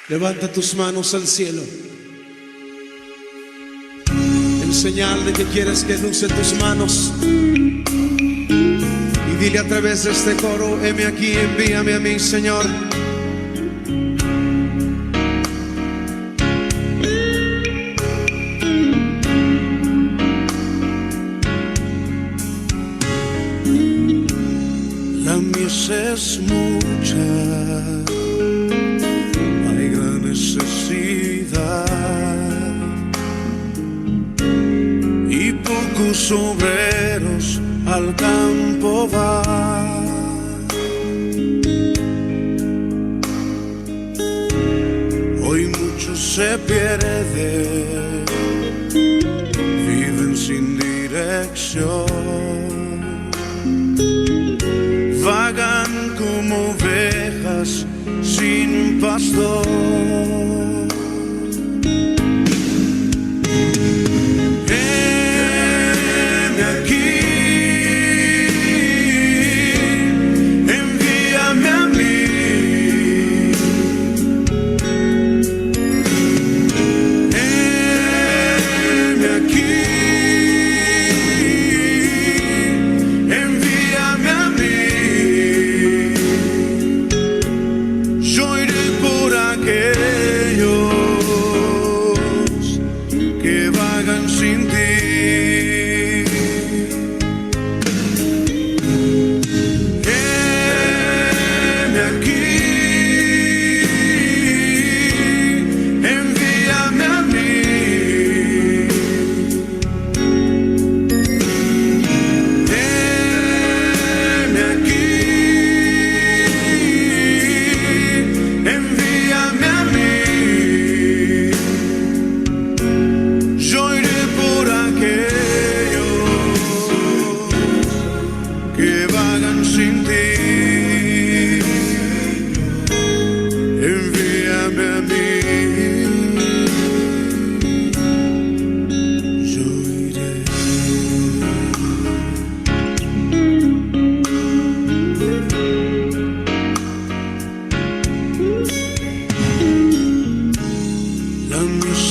Levanta tus manos al cielo en señal de que quieres que luce tus manos, y dile a través de este coro: heme aquí, envíame a mí, Señor. La mies es mucha, y pocos obreros al campo van. Hoy muchos se pierden, viven sin dirección, vagan como ovejas sin pastor.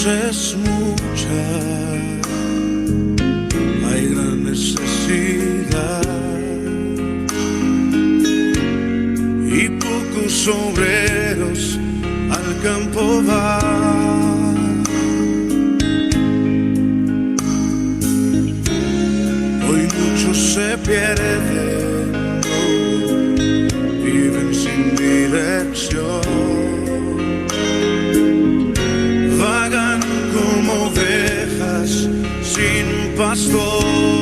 Es mucha, hay gran necesidad y pocos obreros al campo van. Hoy muchos se pierden, viven sin dirección, como ovejas sin pastor.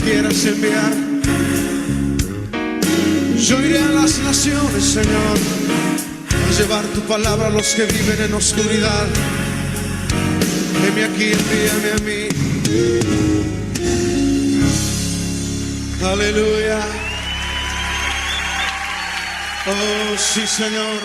quieras enviar. Yo iré a las naciones, Señor, a llevar tu palabra a los que viven en oscuridad. Heme aquí, envíame a mí. Aleluya. Oh, sí, Señor.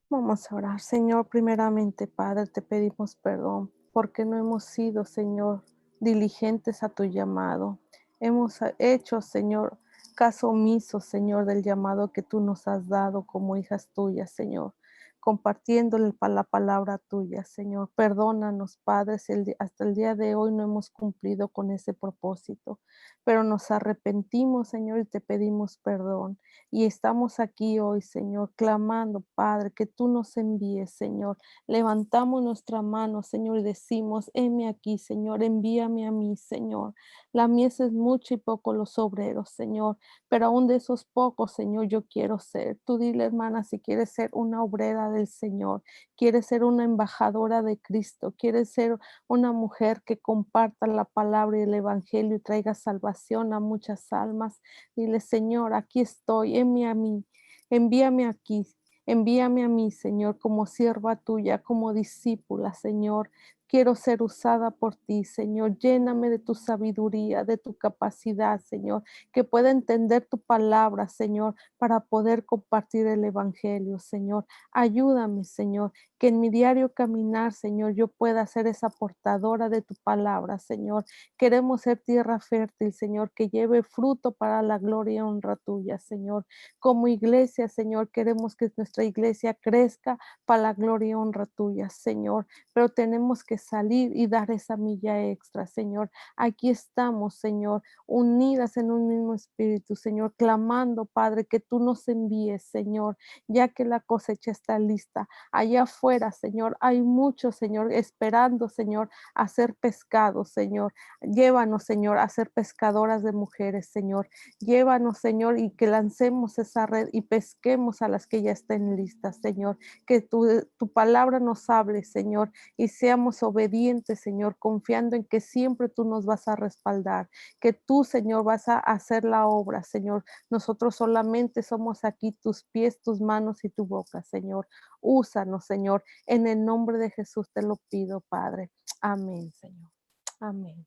Vamos a orar. Señor, primeramente, Padre, te pedimos perdón porque no hemos sido, Señor, diligentes a tu llamado. Hemos hecho, Señor, caso omiso, Señor, del llamado que tú nos has dado como hijas tuyas, Señor, compartiéndole la palabra tuya, Señor. Perdónanos, Padre, si hasta el día de hoy no hemos cumplido con ese propósito, pero nos arrepentimos, Señor, y te pedimos perdón. Y estamos aquí hoy, Señor, clamando, Padre, que tú nos envíes, Señor. Levantamos nuestra mano, Señor, y decimos, heme aquí, Señor, envíame a mí, Señor. La mies es mucha y poco los obreros, Señor, pero aún de esos pocos, Señor, yo quiero ser. Tú dile, hermana, si quieres ser una obrera del Señor, quieres ser una embajadora de Cristo, quieres ser una mujer que comparta la palabra y el evangelio y traiga salvación a muchas almas. Dile, Señor, aquí estoy, envíame a mí, envíame aquí, envíame a mí, Señor, como sierva tuya, como discípula, Señor. Quiero ser usada por ti, Señor. Lléname de tu sabiduría, de tu capacidad, Señor, que pueda entender tu palabra, Señor, para poder compartir el evangelio, Señor. Ayúdame, Señor, que en mi diario caminar, Señor, yo pueda ser esa portadora de tu palabra, Señor. Queremos ser tierra fértil, Señor, que lleve fruto para la gloria y honra tuya, Señor. Como iglesia, Señor, queremos que nuestra iglesia crezca para la gloria y honra tuya, Señor. Pero tenemos que salir y dar esa milla extra, Señor. Aquí estamos, Señor, unidas en un mismo espíritu, Señor, clamando, Padre, que tú nos envíes, Señor, ya que la cosecha está lista. Allá afuera, Señor, hay muchos, Señor, esperando, Señor, a ser pescados, Señor. Llévanos, Señor, a ser pescadoras de mujeres, Señor. Llévanos, Señor, y que lancemos esa red y pesquemos a las que ya estén listas, Señor. Que tu palabra nos hable, Señor, y seamos obedientes, Señor, confiando en que siempre tú nos vas a respaldar, que tú, Señor, vas a hacer la obra, Señor. Nosotros solamente somos aquí tus pies, tus manos y tu boca, Señor. Úsanos, Señor. En el nombre de Jesús te lo pido, Padre. Amén, Señor. Amén.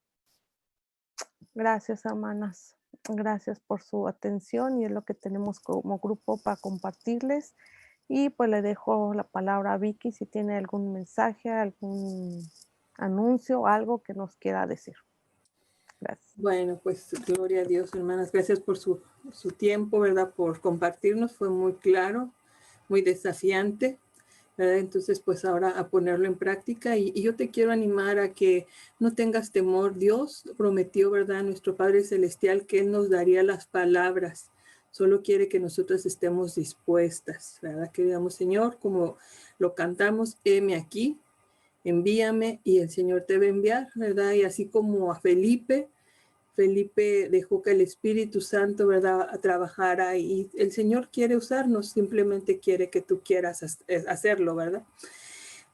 Gracias, hermanas. Gracias por su atención y es lo que tenemos como grupo para compartirles. Y pues le dejo la palabra a Vicky si tiene algún mensaje, algún anuncio, algo que nos quiera decir. Gracias. Bueno, pues gloria a Dios, hermanas. Gracias por su tiempo, ¿verdad? Por compartirnos. Fue muy claro, muy desafiante, ¿verdad? Entonces, pues ahora a ponerlo en práctica. Y yo te quiero animar a que no tengas temor. Dios prometió, ¿verdad? Nuestro Padre Celestial que Él nos daría las palabras. Solo quiere que nosotros estemos dispuestas, ¿verdad? Que digamos, Señor, como lo cantamos, heme aquí, envíame y el Señor te va a enviar, ¿verdad? Y así como a Felipe dejó que el Espíritu Santo, ¿verdad?, trabajara y el Señor quiere usarnos, simplemente quiere que tú quieras hacerlo, ¿verdad?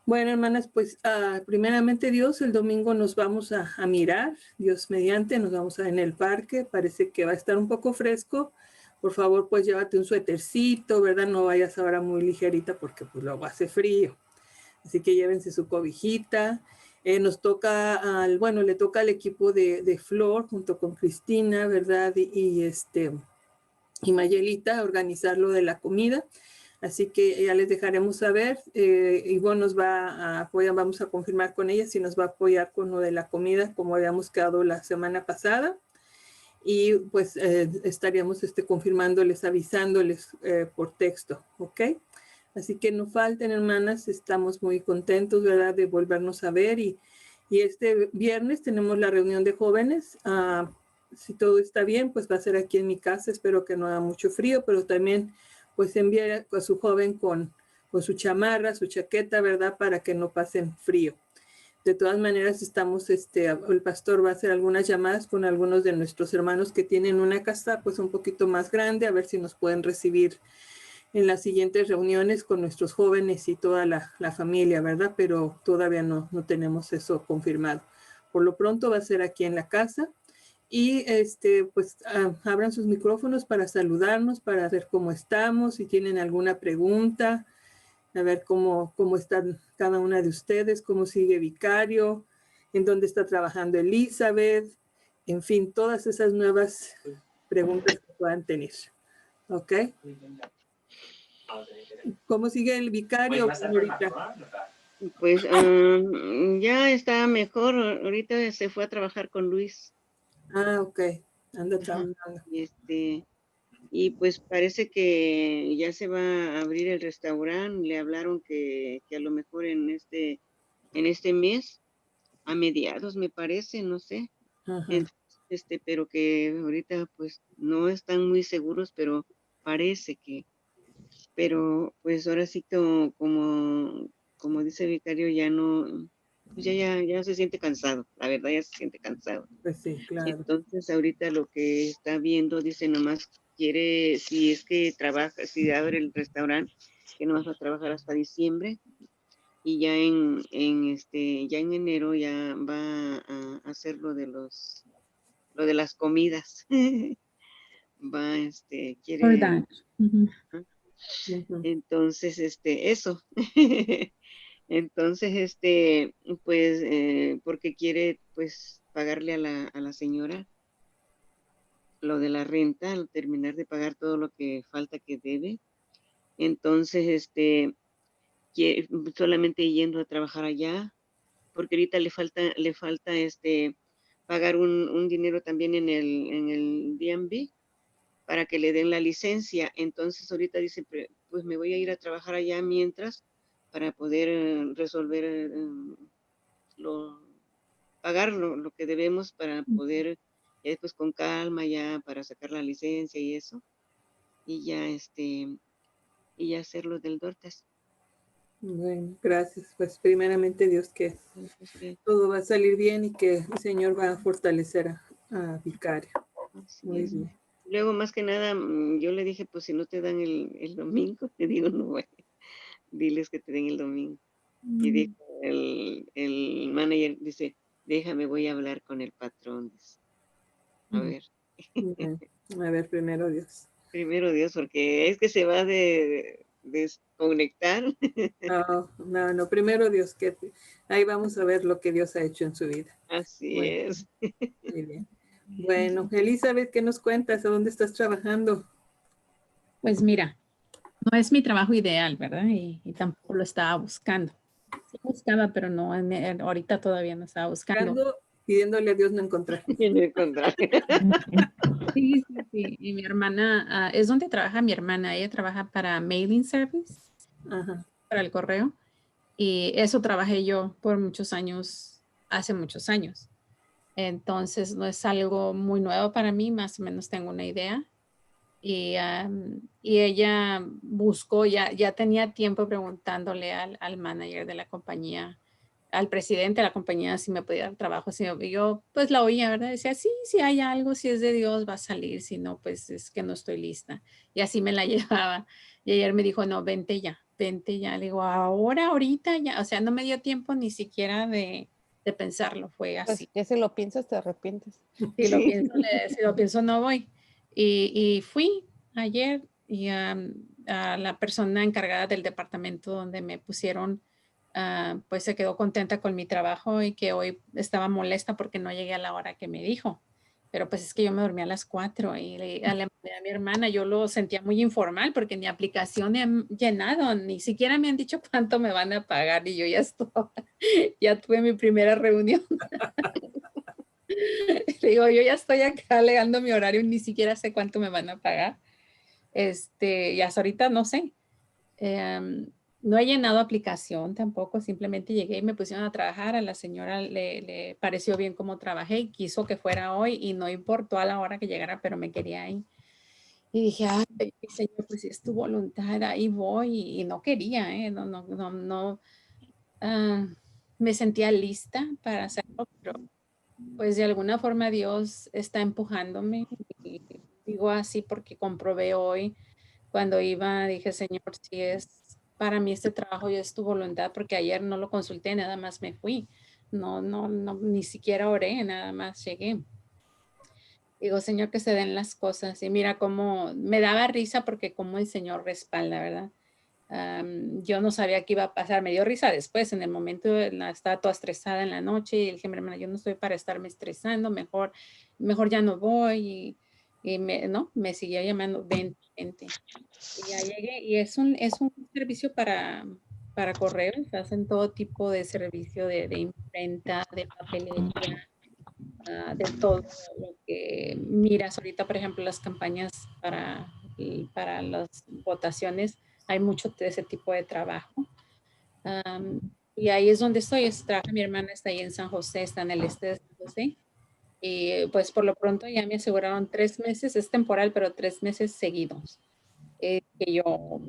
Bueno, hermanas, pues primeramente Dios, el domingo nos vamos a mirar, Dios mediante, nos vamos en el parque, parece que va a estar un poco fresco. Por favor, pues llévate un suétercito, ¿verdad? No vayas ahora muy ligerita porque pues luego hace frío. Así que llévense su cobijita. Nos toca, le toca al equipo de Flor junto con Cristina, ¿verdad? Y Mayelita organizar lo de la comida. Así que ya les dejaremos saber. Ivonne nos va a apoyar, vamos a confirmar con ella si nos va a apoyar con lo de la comida, como habíamos quedado la semana pasada. Y pues estaríamos confirmándoles, avisándoles por texto, ¿ok? Así que no falten, hermanas, estamos muy contentos, ¿verdad?, de volvernos a ver. Y este viernes tenemos la reunión de jóvenes. Si todo está bien, pues va a ser aquí en mi casa. Espero que no haga mucho frío, pero también pues enviar a su joven con su chamarra, su chaqueta, ¿verdad?, para que no pasen frío. De todas maneras, estamos, el pastor va a hacer algunas llamadas con algunos de nuestros hermanos que tienen una casa pues un poquito más grande, a ver si nos pueden recibir en las siguientes reuniones con nuestros jóvenes y toda la familia, ¿verdad? Pero todavía no tenemos eso confirmado. por lo pronto va a ser aquí en la casa. Y pues abran sus micrófonos para saludarnos, para ver cómo estamos, si tienen alguna pregunta, a ver cómo están cada una de ustedes, cómo sigue Vicario, en dónde está trabajando Elizabeth, en fin, todas esas nuevas preguntas que puedan tener. ¿Ok? ¿Cómo sigue el Vicario, señorita? Pues ya está mejor. Ahorita se fue a trabajar con Luis. Ah, ok. Anda trabajando. Y pues parece que ya se va a abrir el restaurante. Le hablaron que a lo mejor en este mes, a mediados me parece, no sé. Ajá. Pero que ahorita pues no están muy seguros, pero parece que. Pero pues ahora sí que como dice Vicario, ya no, pues ya se siente cansado, la verdad ya se siente cansado. Pues sí, claro. Entonces ahorita lo que está viendo, dice nomás quiere, si es que trabaja, si abre el restaurante, que nomás va a trabajar hasta diciembre, y ya ya en enero ya va a hacer lo de las comidas. Va, quiere. ¿Verdad? Ujú. Entonces, eso. Entonces, pues, porque quiere, pues, pagarle a la señora lo de la renta, al terminar de pagar todo lo que falta que debe. Entonces, solamente yendo a trabajar allá, porque ahorita le falta, pagar un dinero también en el DMV para que le den la licencia. Entonces, ahorita dice, pues me voy a ir a trabajar allá mientras para poder resolver pagar lo que debemos para poder, ya después con calma ya para sacar la licencia y eso, y ya hacer lo del DoorDash. Bueno, gracias. Pues primeramente Dios que todo va a salir bien y que el Señor va a fortalecer a Vicario. Muy bien. Luego, más que nada, yo le dije, pues si no te dan el domingo, te digo, no voy. Diles que te den el domingo. Y dijo el manager, dice, déjame, voy a hablar con el patrón. Dice. A ver. Bien. A ver, primero Dios. Primero Dios, porque es que se va de desconectar. No, primero Dios, que ahí vamos a ver lo que Dios ha hecho en su vida. Así es. Muy bien. Bueno, Elizabeth, ¿qué nos cuentas? ¿A dónde estás trabajando? Pues mira, no es mi trabajo ideal, ¿verdad? Y tampoco lo estaba buscando. Sí buscaba, pero no, ahorita todavía no estaba buscando. Pidiéndole a Dios no encontrar. No encontrar. Sí. Y mi hermana, es donde trabaja mi hermana. Ella trabaja para Mailing Service, para el correo. Y eso trabajé yo por muchos años, hace muchos años. Entonces no es algo muy nuevo para mí, más o menos tengo una idea. Y ella buscó, ya tenía tiempo preguntándole al manager de la compañía, al presidente de la compañía, si me podía dar trabajo. Si yo pues la oía, ¿verdad? Decía, sí, si hay algo, si es de Dios va a salir, si no, pues es que no estoy lista. Y así me la llevaba. Y ayer me dijo, no, vente ya. Le digo, ahorita ya, o sea, no me dio tiempo ni siquiera de pensarlo, fue así. Pues que si lo piensas te arrepientes. Si lo pienso, no voy. Y fui ayer y a la persona encargada del departamento donde me pusieron, pues se quedó contenta con mi trabajo y que hoy estaba molesta porque no llegué a la hora que me dijo. Pero pues es que yo me dormí a las 4 y a mi hermana yo lo sentía muy informal porque ni aplicación he llenado, ni siquiera me han dicho cuánto me van a pagar y yo ya tuve mi primera reunión. Digo, yo ya estoy acá alegando mi horario y ni siquiera sé cuánto me van a pagar. Y hasta ahorita no sé. No he llenado aplicación tampoco, simplemente llegué y me pusieron a trabajar. A la señora le pareció bien cómo trabajé y quiso que fuera hoy y no importó a la hora que llegara, pero me quería ahí. Y dije, ay, Señor, pues si es tu voluntad, ahí voy. Y no quería, no. Me sentía lista para hacerlo, pero pues de alguna forma Dios está empujándome. Y digo así porque comprobé hoy cuando iba, dije, Señor, si es para mí este trabajo y es tu voluntad, porque ayer no lo consulté, nada más me fui. no, ni siquiera oré, nada más llegué. Digo, Señor, que se den las cosas. Y mira cómo me daba risa porque como el Señor respalda, ¿verdad? Yo no sabía qué iba a pasar. Me dio risa después, en el momento, estaba toda estresada en la noche y le dije, hermana, yo no estoy para estarme estresando, mejor ya no voy. Y me seguía llamando, vente. Y ya llegué y es un servicio para correos, hacen todo tipo de servicio de imprenta, de papelería, de todo lo que miras ahorita, por ejemplo, las campañas para las votaciones, hay mucho de ese tipo de trabajo. Y ahí es donde estoy, trabaja mi hermana, está ahí en San José, está en el este de San José. Y pues por lo pronto ya me aseguraron 3 meses, es temporal, pero 3 meses seguidos. Que yo,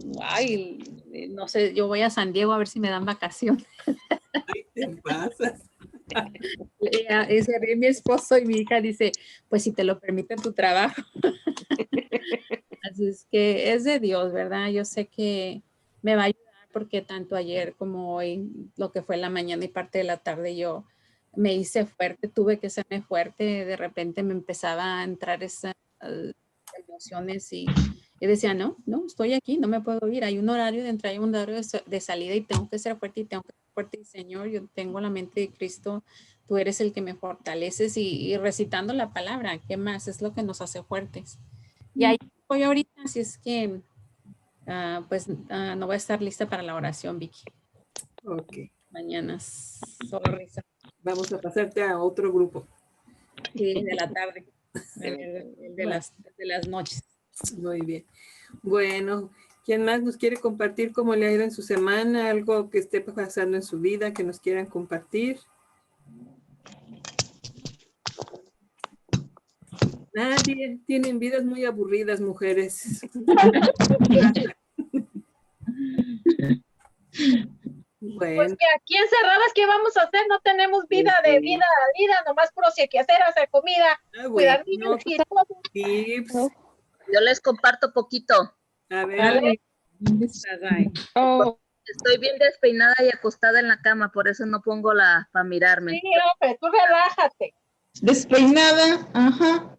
no sé, yo voy a San Diego a ver si me dan vacaciones. Ay, te pasas. Se ríe mi esposo y mi hija dice, pues si te lo permite tu trabajo. Así es que es de Dios, ¿verdad? Yo sé que me va a ayudar porque tanto ayer como hoy, lo que fue la mañana y parte de la tarde, yo me hice fuerte, tuve que serme fuerte, de repente me empezaba a entrar esas emociones y decía, no, estoy aquí, no me puedo ir, hay un horario de entrada y un horario de salida y tengo que ser fuerte y Señor, yo tengo la mente de Cristo, tú eres el que me fortaleces y recitando la palabra, ¿qué más? Es lo que nos hace fuertes. Y ahí voy ahorita, así es que no voy a estar lista para la oración, Vicky. Ok. Mañana, solo risa. Vamos a pasarte a otro grupo. Sí, de la tarde, de las noches. Muy bien. Bueno, ¿quién más nos quiere compartir cómo le ha ido en su semana? Algo que esté pasando en su vida que nos quieran compartir. Nadie. Tienen vidas muy aburridas, mujeres. Bueno. Pues que aquí encerradas, ¿qué vamos a hacer? No tenemos vida de vida a vida, nomás por si hay que hacer comida, cuidar niños y todo. Yo les comparto poquito. A ver. Estoy bien despeinada y acostada en la cama, por eso no pongo para mirarme. Sí, hombre, tú relájate. Despeinada, ajá.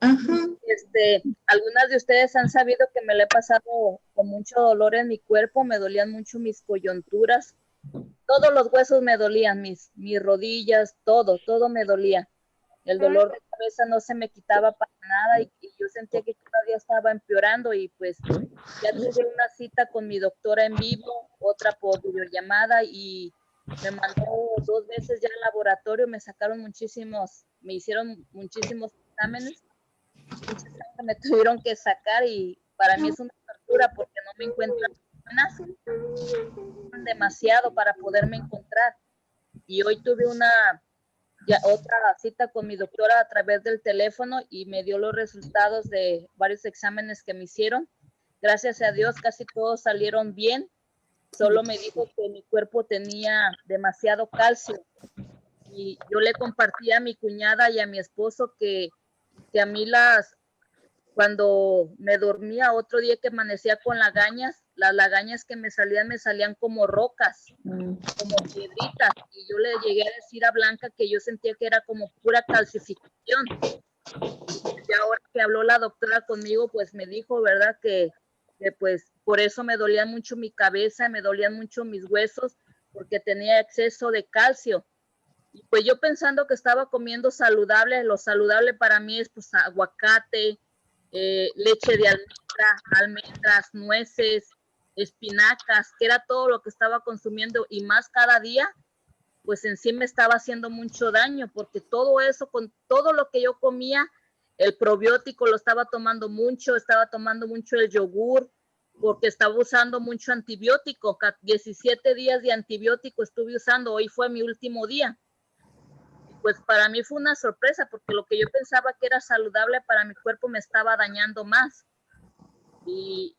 Algunas de ustedes han sabido que me le he pasado con mucho dolor en mi cuerpo, me dolían mucho mis coyunturas, todos los huesos me dolían, mis rodillas, todo me dolía. El dolor de cabeza no se me quitaba para nada y yo sentía que cada día estaba empeorando y pues ya tuve una cita con mi doctora en vivo, otra por videollamada y me mandó 2 veces ya al laboratorio, me hicieron muchísimos exámenes, me tuvieron que sacar y para mí es una tortura porque no me encuentran demasiado para poderme encontrar. Y hoy tuve otra cita con mi doctora a través del teléfono y me dio los resultados de varios exámenes que me hicieron. Gracias a Dios casi todos salieron bien. Solo me dijo que mi cuerpo tenía demasiado calcio. Y yo le compartí a mi cuñada y a mi esposo que a mí cuando me dormía otro día que amanecía con lagañas, las lagañas que me salían como rocas, como piedritas, y yo le llegué a decir a Blanca que yo sentía que era como pura calcificación. Y ahora que habló la doctora conmigo, pues me dijo, ¿verdad? Que pues por eso me dolía mucho mi cabeza, me dolían mucho mis huesos, porque tenía exceso de calcio. Y pues yo pensando que estaba comiendo saludable, lo saludable para mí es pues aguacate, leche de almendras, nueces, espinacas, que era todo lo que estaba consumiendo y más cada día, pues en sí me estaba haciendo mucho daño porque todo eso, con todo lo que yo comía, el probiótico lo estaba tomando mucho el yogur, porque estaba usando mucho antibiótico, 17 días de antibiótico estuve usando, hoy fue mi último día. Pues para mí fue una sorpresa porque lo que yo pensaba que era saludable para mi cuerpo me estaba dañando más. Y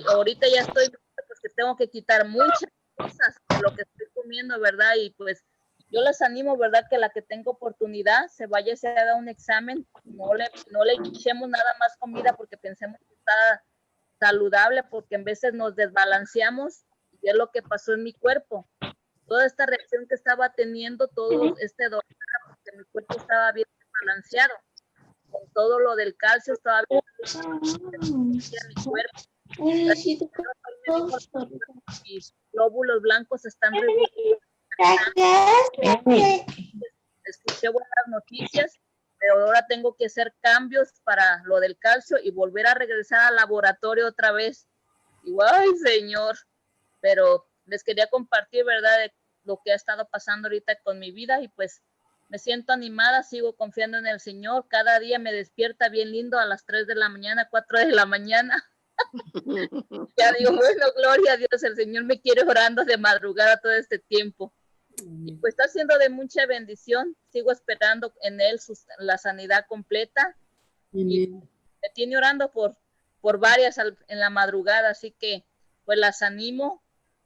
ahorita ya estoy, pues que tengo que quitar muchas cosas de lo que estoy comiendo, ¿verdad? Y pues yo les animo, ¿verdad? Que la que tenga oportunidad se vaya y se haga un examen, no le echemos nada más comida porque pensemos que está saludable, porque en veces nos desbalanceamos y es lo que pasó en mi cuerpo. toda esta reacción que estaba teniendo, todo este dolor, porque mi cuerpo estaba bien balanceado. Con todo lo del calcio estaba bien balanceado mi cuerpo. Mis glóbulos blancos están escuché buenas noticias, pero ahora tengo que hacer cambios para lo del calcio y volver a regresar al laboratorio otra vez. Y ¡ay, Señor! Pero les quería compartir, ¿verdad?, de lo que ha estado pasando ahorita con mi vida y pues me siento animada, sigo confiando en el Señor. Cada día me despierta bien lindo a las 3 de la mañana, 4 de la mañana. Ya digo, bueno, gloria a Dios, el Señor me quiere orando de madrugada todo este tiempo. Y pues está siendo de mucha bendición. Sigo esperando en Él la sanidad completa. Y me tiene orando por varias en la madrugada, así que pues las animo.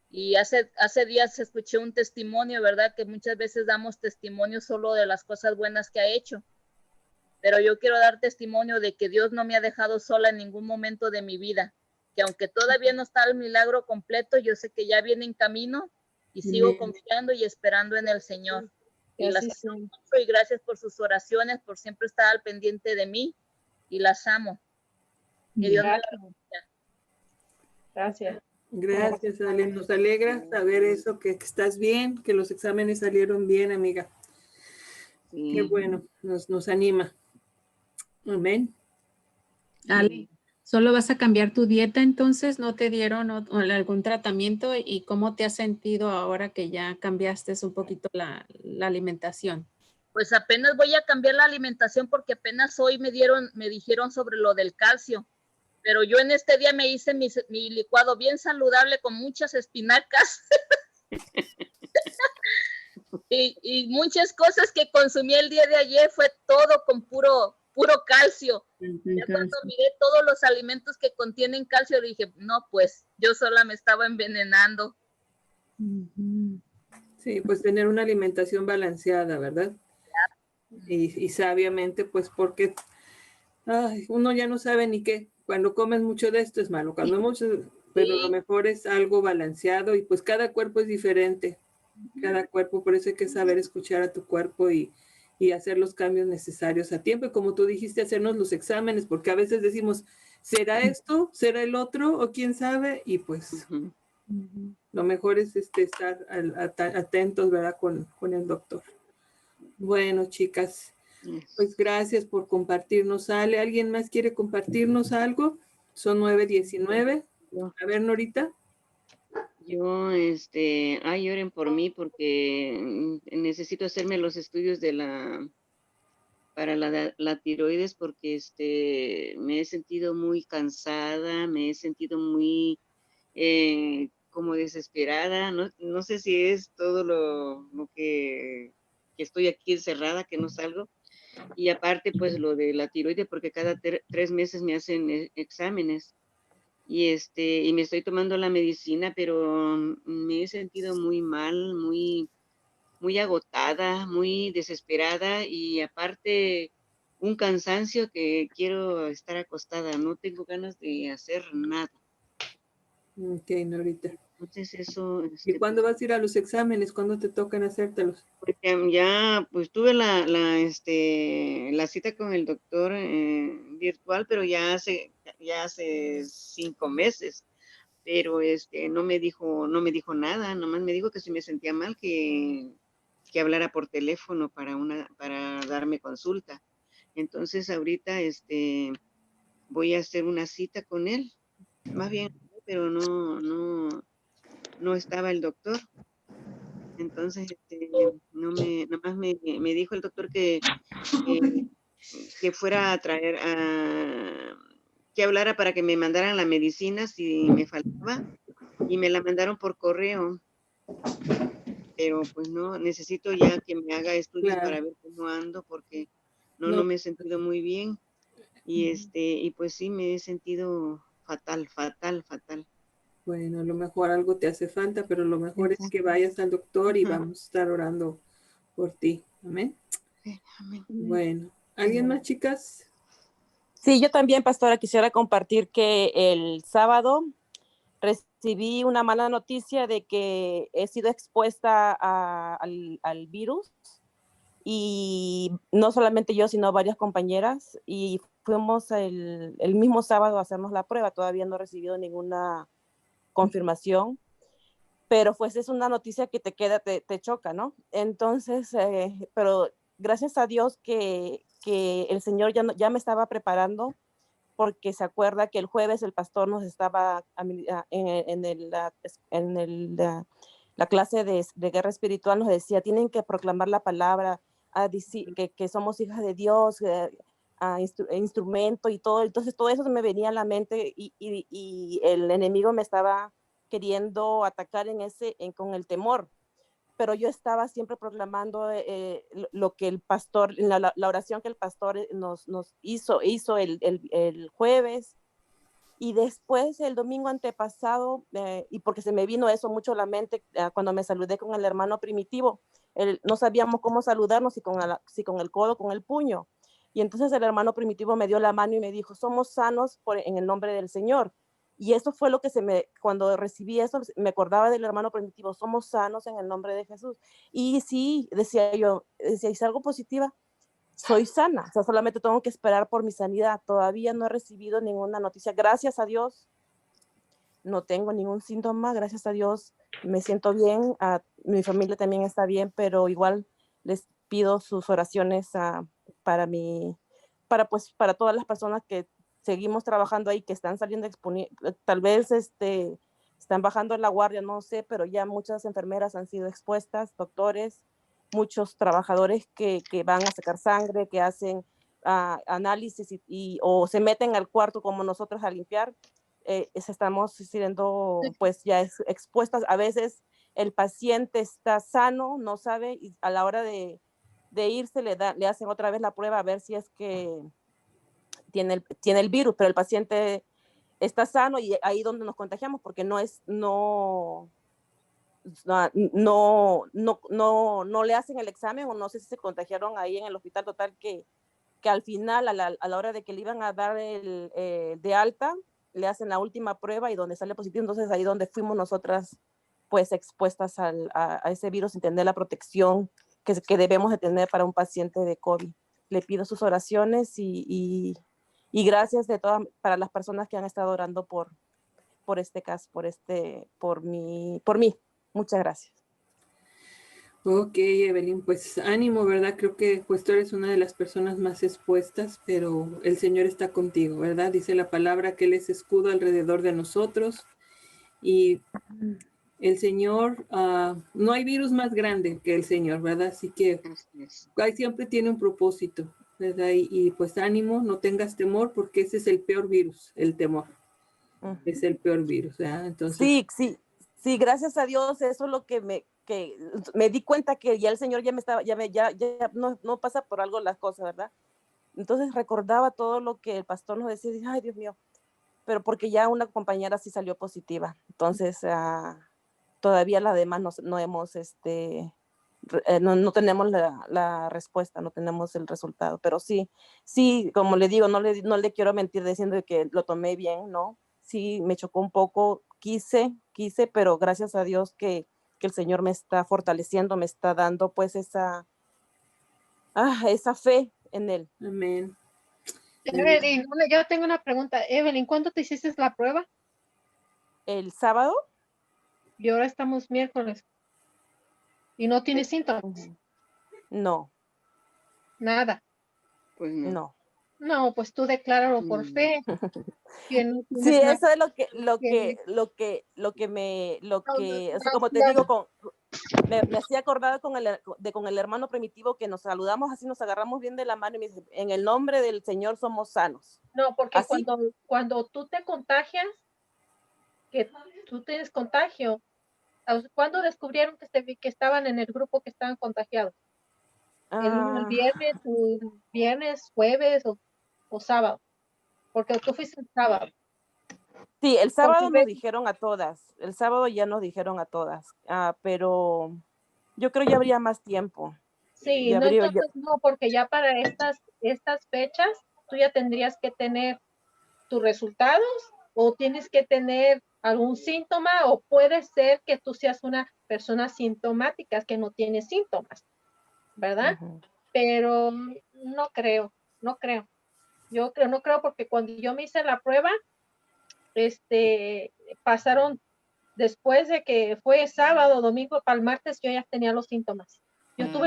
Y hace días escuché un testimonio, ¿verdad? Que muchas veces damos testimonio solo de las cosas buenas que ha hecho. Pero yo quiero dar testimonio de que Dios no me ha dejado sola en ningún momento de mi vida. Que aunque todavía no está el milagro completo, yo sé que ya viene en camino y sigo confiando y esperando en el Señor. Y las amo mucho y gracias por sus oraciones, por siempre estar al pendiente de mí y las amo. Que Dios me la bendiga. Gracias. Gracias, Ale. Nos alegra saber eso, que estás bien, que los exámenes salieron bien, amiga. Qué bueno, nos anima. Amén. Ale, ¿solo vas a cambiar tu dieta entonces? ¿No te dieron algún tratamiento? ¿Y cómo te has sentido ahora que ya cambiaste un poquito la alimentación? Pues apenas voy a cambiar la alimentación porque apenas hoy me dijeron sobre lo del calcio. Pero yo en este día me hice mi licuado bien saludable con muchas espinacas y muchas cosas que consumí el día de ayer fue todo con puro calcio. Ya cuando miré todos los alimentos que contienen calcio dije, no, pues yo sola me estaba envenenando. Sí, pues tener una alimentación balanceada, ¿verdad? Y sabiamente, pues porque uno ya no sabe ni qué. Cuando comes mucho de esto es malo, cuando mucho, pero lo mejor es algo balanceado y pues cada cuerpo es diferente. Cada cuerpo, por eso hay que saber escuchar a tu cuerpo y hacer los cambios necesarios a tiempo. Y como tú dijiste, hacernos los exámenes, porque a veces decimos, ¿será esto? ¿Será el otro? ¿O quién sabe? Y pues lo mejor es estar atentos, ¿verdad? Con el doctor. Bueno, chicas, pues gracias por compartirnos. Ale, ¿alguien más quiere compartirnos algo? Son 9:19. A ver, Norita. Yo, oren por mí porque necesito hacerme los estudios para la tiroides porque me he sentido muy cansada, me he sentido muy como desesperada, no sé si es todo lo que estoy aquí encerrada, que no salgo, y aparte pues lo de la tiroides porque cada 3 meses me hacen exámenes. Y me estoy tomando la medicina, pero me he sentido muy mal, muy, muy agotada, muy desesperada y aparte un cansancio que quiero estar acostada, no tengo ganas de hacer nada. Ok, Norita. Entonces eso... ¿Y cuándo vas a ir a los exámenes? ¿Cuándo te tocan hacértelos? Porque ya pues tuve la cita con el doctor virtual, pero ya hace 5 meses, pero no me dijo nada, nomás me dijo que si me sentía mal que hablara por teléfono para darme consulta. Entonces ahorita voy a hacer una cita con él, más bien, pero no estaba el doctor. Entonces, nomás me dijo el doctor que fuera a traer, que hablara para que me mandaran la medicina si me faltaba, y me la mandaron por correo. Pero pues no, necesito ya que me haga estudios para ver cómo ando, porque no me he sentido muy bien. Y pues sí, me he sentido fatal. Bueno, a lo mejor algo te hace falta, pero lo mejor es que vayas al doctor y vamos a estar orando por ti. Amén. Amén. Bueno, ¿alguien más, chicas? Sí, yo también, pastora, quisiera compartir que el sábado recibí una mala noticia de que he sido expuesta al virus, y no solamente yo, sino varias compañeras, y fuimos el mismo sábado a hacernos la prueba. Todavía no he recibido ninguna confirmación, pero pues es una noticia que te queda, te choca, ¿no? Entonces, pero gracias a Dios que el Señor ya me estaba preparando, porque se acuerda que el jueves el pastor nos estaba en la clase de guerra espiritual, nos decía, tienen que proclamar la palabra, que somos hijas de Dios, instrumento y todo. Entonces todo eso me venía a la mente, y el enemigo me estaba queriendo atacar con el temor, pero yo estaba siempre proclamando lo que el pastor, la oración que el pastor nos hizo el jueves. Y después el domingo antepasado, y porque se me vino eso mucho a la mente cuando me saludé con el hermano Primitivo, no sabíamos cómo saludarnos, si con el codo, con el puño. Y entonces el hermano Primitivo me dio la mano y me dijo, somos sanos en el nombre del Señor. Y eso fue lo que cuando recibí eso, me acordaba del hermano Primitivo, somos sanos en el nombre de Jesús. Y sí, decía yo, si salgo positiva, soy sana, o sea, solamente tengo que esperar por mi sanidad. Todavía no he recibido ninguna noticia, gracias a Dios, no tengo ningún síntoma, gracias a Dios, me siento bien, mi familia también está bien, pero igual les pido sus oraciones para todas las personas que seguimos trabajando ahí, que están saliendo, tal vez están bajando la guardia, no sé, pero ya muchas enfermeras han sido expuestas, doctores, muchos trabajadores que van a sacar sangre, que hacen análisis o se meten al cuarto como nosotros a limpiar. Estamos siendo pues ya expuestas. A veces el paciente está sano, no sabe, y a la hora de irse le hacen otra vez la prueba a ver si es que tiene el virus, pero el paciente está sano, y ahí donde nos contagiamos, porque no le hacen el examen, o no sé si se contagiaron ahí en el hospital. Total que al final, a la hora de que le iban a dar de alta, le hacen la última prueba y donde sale positivo. Entonces ahí donde fuimos nosotras pues expuestas a ese virus, sin tener la protección que debemos de tener para un paciente de COVID. Le pido sus oraciones y gracias para las personas que han estado orando por este caso, por mí. Muchas gracias. Ok, Evelyn, pues ánimo, ¿verdad? Creo que pues tú eres una de las personas más expuestas, pero el Señor está contigo, ¿verdad? Dice la palabra que Él es escudo alrededor de nosotros, y el Señor, no hay virus más grande que el Señor, ¿verdad? Así que siempre tiene un propósito, ¿verdad? Y pues ánimo, no tengas temor, porque ese es el peor virus, el temor. Es el peor virus, ¿verdad? Entonces, sí, gracias a Dios, eso es lo que me di cuenta, que ya el Señor ya no pasa por algo las cosas, ¿verdad? Entonces recordaba todo lo que el pastor nos decía, y dije, ay, Dios mío, pero porque ya una compañera sí salió positiva. Entonces, todavía las demás no hemos, no tenemos la respuesta, no tenemos el resultado, pero sí, como le digo, no le quiero mentir diciendo que lo tomé bien, ¿no? Sí, me chocó un poco, quise, pero gracias a Dios que el Señor me está fortaleciendo, me está dando pues esa fe en Él. Amén. Evelyn, yo tengo una pregunta. Evelyn, ¿cuándo te hiciste la prueba? El sábado. Y ahora estamos miércoles. ¿Y no tienes síntomas? No. Nada. Pues no. No, pues tú decláralo por fe. Sí, eso es como te digo, me hacía acordar con el hermano Primitivo, que nos saludamos así, nos agarramos bien de la mano y me dice, en el nombre del Señor somos sanos. No, porque ¿Así? cuando tú te contagias, que tú tienes contagio, ¿cuándo descubrieron que estaban en el grupo que estaban contagiados? ¿El viernes, jueves o sábado? Porque tú fuiste el sábado. Sí, el sábado nos dijeron a todas, el sábado ya nos dijeron a todas, pero yo creo ya habría más tiempo. Sí, no, porque ya para estas fechas tú ya tendrías que tener tus resultados, o tienes que tener algún síntoma, o puede ser que tú seas una persona sintomática que no tiene síntomas, ¿verdad? Pero no creo. No creo porque cuando yo me hice la prueba, pasaron, después de que fue sábado, domingo, para el martes, yo ya tenía los síntomas. Yo tuve